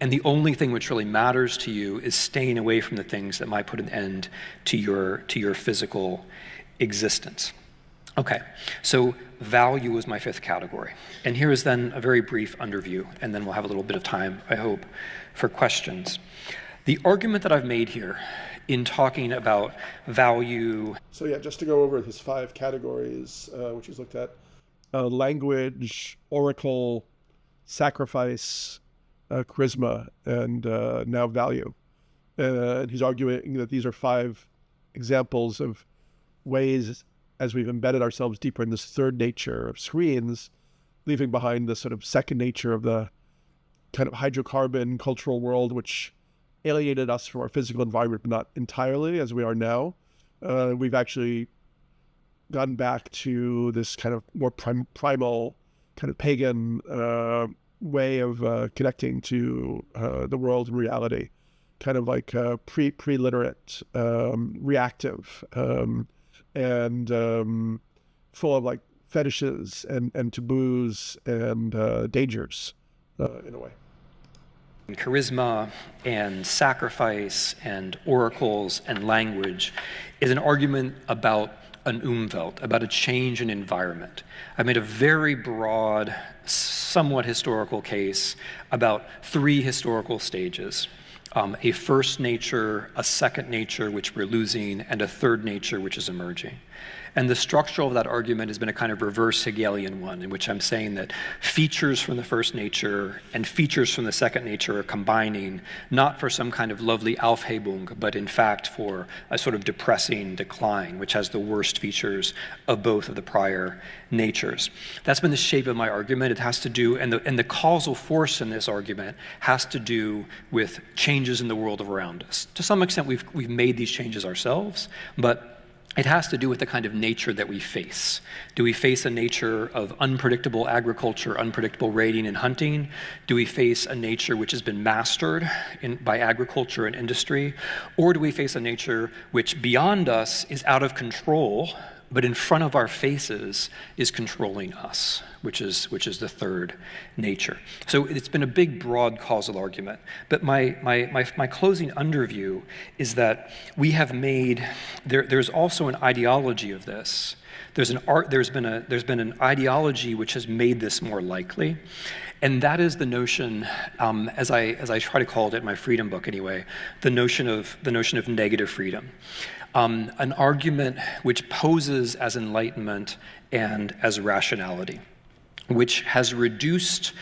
And the only thing which really matters to you is staying away from the things that might put an end to your physical existence. Okay, so value is my fifth category. And here is then a very brief underview, and then we'll have a little bit of time, I hope, for questions. The argument that I've made here in talking about value... So just to go over his 5 categories, which he's looked at. Language, oracle, sacrifice, charisma, and now value. And he's arguing that these are 5 examples of ways, as we've embedded ourselves deeper in this third nature of screens, leaving behind the sort of second nature of the kind of hydrocarbon cultural world, which alienated us from our physical environment, but not entirely as we are now. We've actually gone back to this kind of more primal, kind of pagan way of connecting to the world and reality, kind of like pre-literate, reactive, and full of like fetishes and taboos and dangers in a way. Charisma and sacrifice and oracles and language is an argument about an Umwelt, about a change in environment. I made a very broad, somewhat historical case about 3 historical stages. A first nature, a second nature, which we're losing, and a third nature, which is emerging. And the structure of that argument has been a kind of reverse Hegelian one, in which I'm saying that features from the first nature and features from the second nature are combining, not for some kind of lovely Aufhebung, but in fact for a sort of depressing decline, which has the worst features of both of the prior natures. That's been the shape of my argument. It has to do, and the causal force in this argument has to do with changes in the world around us. To some extent, we've made these changes ourselves, but it has to do with the kind of nature that we face. Do we face a nature of unpredictable agriculture, unpredictable raiding and hunting? Do we face a nature which has been mastered by agriculture and industry? Or do we face a nature which beyond us is out of control, but in front of our faces is controlling us, which is the third nature. So it's been a big, broad causal argument. But my closing underview is that we have made, there's also an ideology of this. There's been an ideology which has made this more likely. And that is the notion, as I try to call it in my freedom book anyway, the notion of negative freedom. An argument which poses as enlightenment and as rationality, which has reduced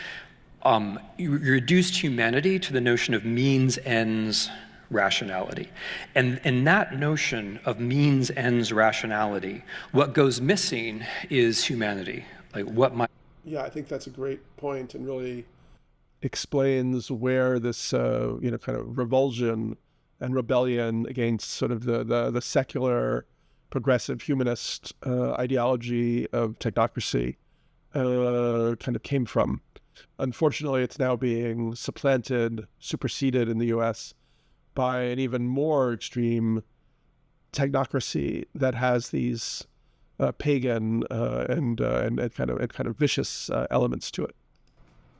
humanity to the notion of means ends rationality. And in that notion of means ends rationality, what goes missing is humanity. Yeah, I think that's a great point and really explains where this kind of revulsion and rebellion against sort of the secular, progressive, humanist ideology of technocracy kind of came from. Unfortunately, it's now being supplanted, superseded in the U.S. by an even more extreme technocracy that has these pagan and kind of vicious elements to it.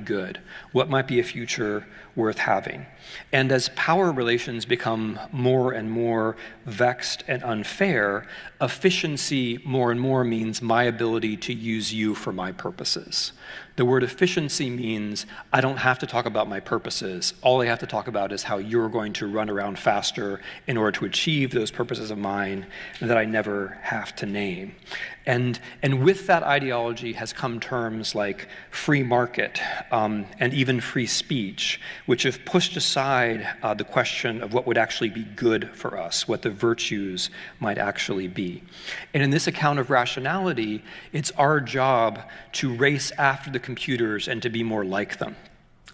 Good. What might be a future worth having? And as power relations become more and more vexed and unfair, efficiency more and more means my ability to use you for my purposes. The word efficiency means I don't have to talk about my purposes. All I have to talk about is how you're going to run around faster in order to achieve those purposes of mine that I never have to name. And with that ideology has come terms like free market, and even free speech, which have pushed aside the question of what would actually be good for us, what the virtues might actually be. And in this account of rationality, it's our job to race after the computers and to be more like them.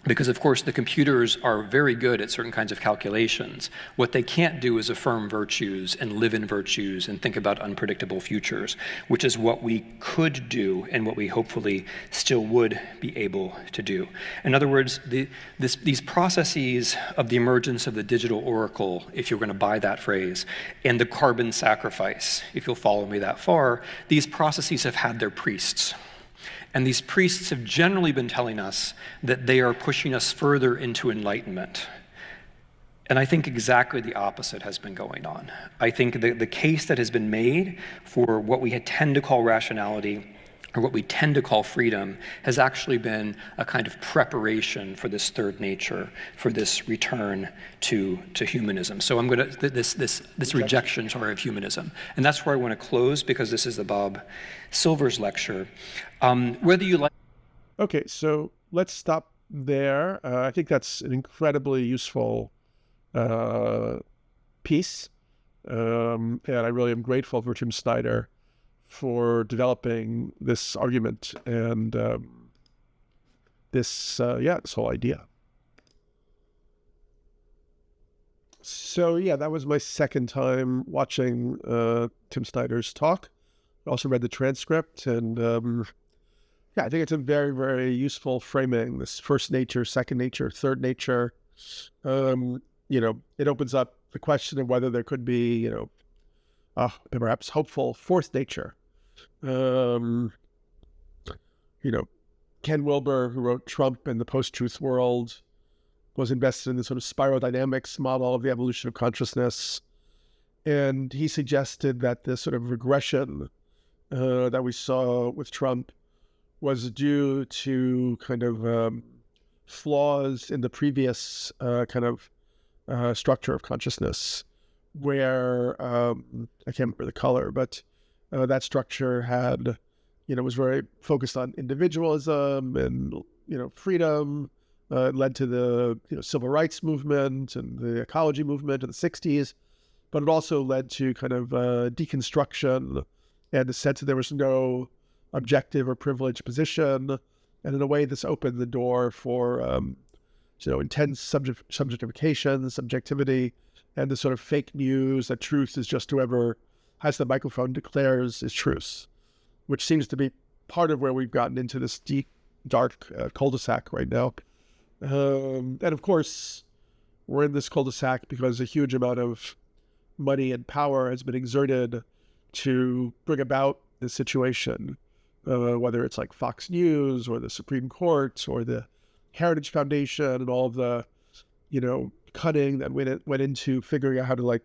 Because, of course, the computers are very good at certain kinds of calculations. What they can't do is affirm virtues and live in virtues and think about unpredictable futures, which is what we could do and what we hopefully still would be able to do. In other words, these processes of the emergence of the digital oracle, if you're going to buy that phrase, and the carbon sacrifice, if you'll follow me that far, these processes have had their priests. And these priests have generally been telling us that they are pushing us further into enlightenment. And I think exactly the opposite has been going on. I think the case that has been made for what we tend to call rationality, or what we tend to call freedom, has actually been a kind of preparation for this third nature, for this return to humanism. So I'm going to this rejection, of humanism, and that's where I want to close, because this is the Bob Silver's lecture. Whether you like. Okay, so let's stop there. I think that's an incredibly useful piece, and I really am grateful for Tim Snyder for developing this argument and this whole idea. So yeah, that was my second time watching Tim Snyder's talk. I also read the transcript, and I think it's a very, very useful framing, this first nature, second nature, third nature. It opens up the question of whether there could be, perhaps hopeful fourth nature. Ken Wilber, who wrote Trump and the Post-Truth World, was invested in the sort of spiral dynamics model of the evolution of consciousness. And he suggested that the sort of regression that we saw with Trump was due to kind of flaws in the previous structure of consciousness, where I can't remember the color, but that structure had, was very focused on individualism and, freedom. It led to the civil rights movement and the ecology movement in the 60s, but it also led to kind of deconstruction and the sense that there was no objective or privileged position. And in a way, this opened the door for intense subjectification, subjectivity, and the sort of fake news that truth is just whoever has the microphone declares is truth, which seems to be part of where we've gotten into this deep, dark cul-de-sac right now. And of course, we're in this cul-de-sac because a huge amount of money and power has been exerted to bring about this situation, whether it's like Fox News or the Supreme Court or the Heritage Foundation and all of the, cunning that went into figuring out how to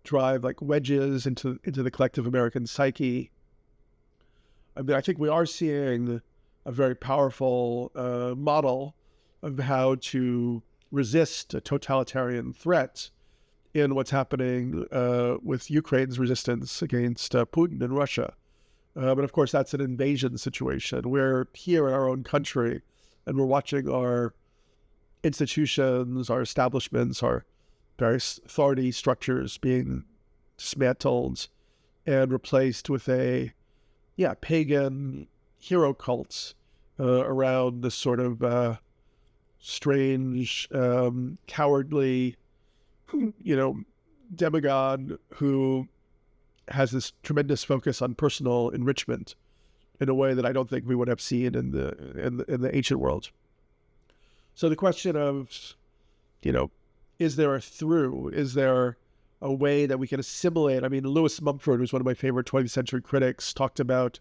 drive wedges into the collective American psyche. I mean, I think we are seeing a very powerful model of how to resist a totalitarian threat in what's happening with Ukraine's resistance against Putin and Russia. But of course, that's an invasion situation. We're here in our own country, and we're watching our institutions, our establishments, our various authority structures being dismantled and replaced with a pagan hero cult around this sort of strange, cowardly, demigod who has this tremendous focus on personal enrichment in a way that I don't think we would have seen in the ancient world. So the question of, is there a through? Is there a way that we can assimilate? I mean, Lewis Mumford, who's one of my favorite 20th century critics, talked about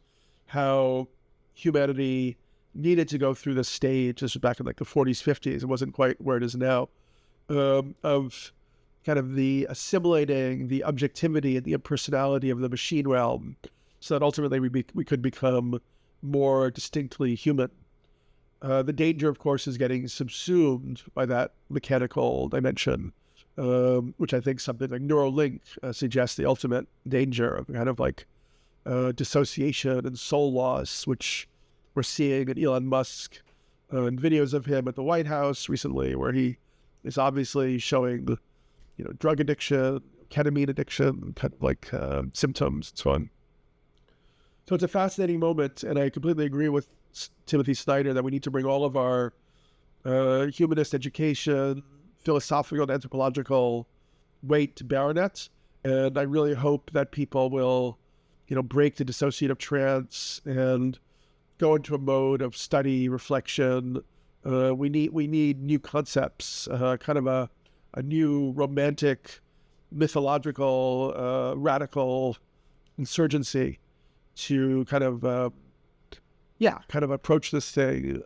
how humanity needed to go through this stage. This was back in the 40s, 50s. It wasn't quite where it is now, of kind of the assimilating the objectivity and the impersonality of the machine realm, so that ultimately we could become more distinctly human. The danger, of course, is getting subsumed by that mechanical dimension, which I think something like Neuralink suggests the ultimate danger of kind of dissociation and soul loss, which we're seeing in Elon Musk and videos of him at the White House recently, where he is obviously showing, drug addiction, ketamine addiction, kind of like symptoms and so on. So it's a fascinating moment, and I completely agree with Timothy Snyder that we need to bring all of our humanist education, philosophical and anthropological weight to bear on it. And I really hope that people will, break the dissociative trance and go into a mode of study, reflection. We need new concepts, kind of a new romantic, mythological, radical insurgency to kind of approach this thing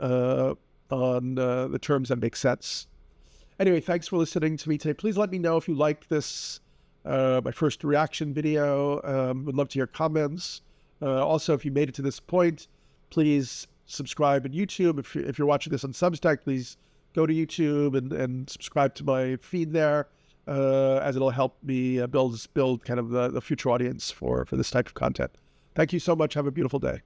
on the terms that make sense. Anyway, thanks for listening to me today. Please let me know if you like this, my first reaction video. Would love to hear comments. Also, if you made it to this point, please subscribe on YouTube. If you're watching this on Substack, please go to YouTube and subscribe to my feed there, as it'll help me build kind of the future audience for this type of content. Thank you so much. Have a beautiful day.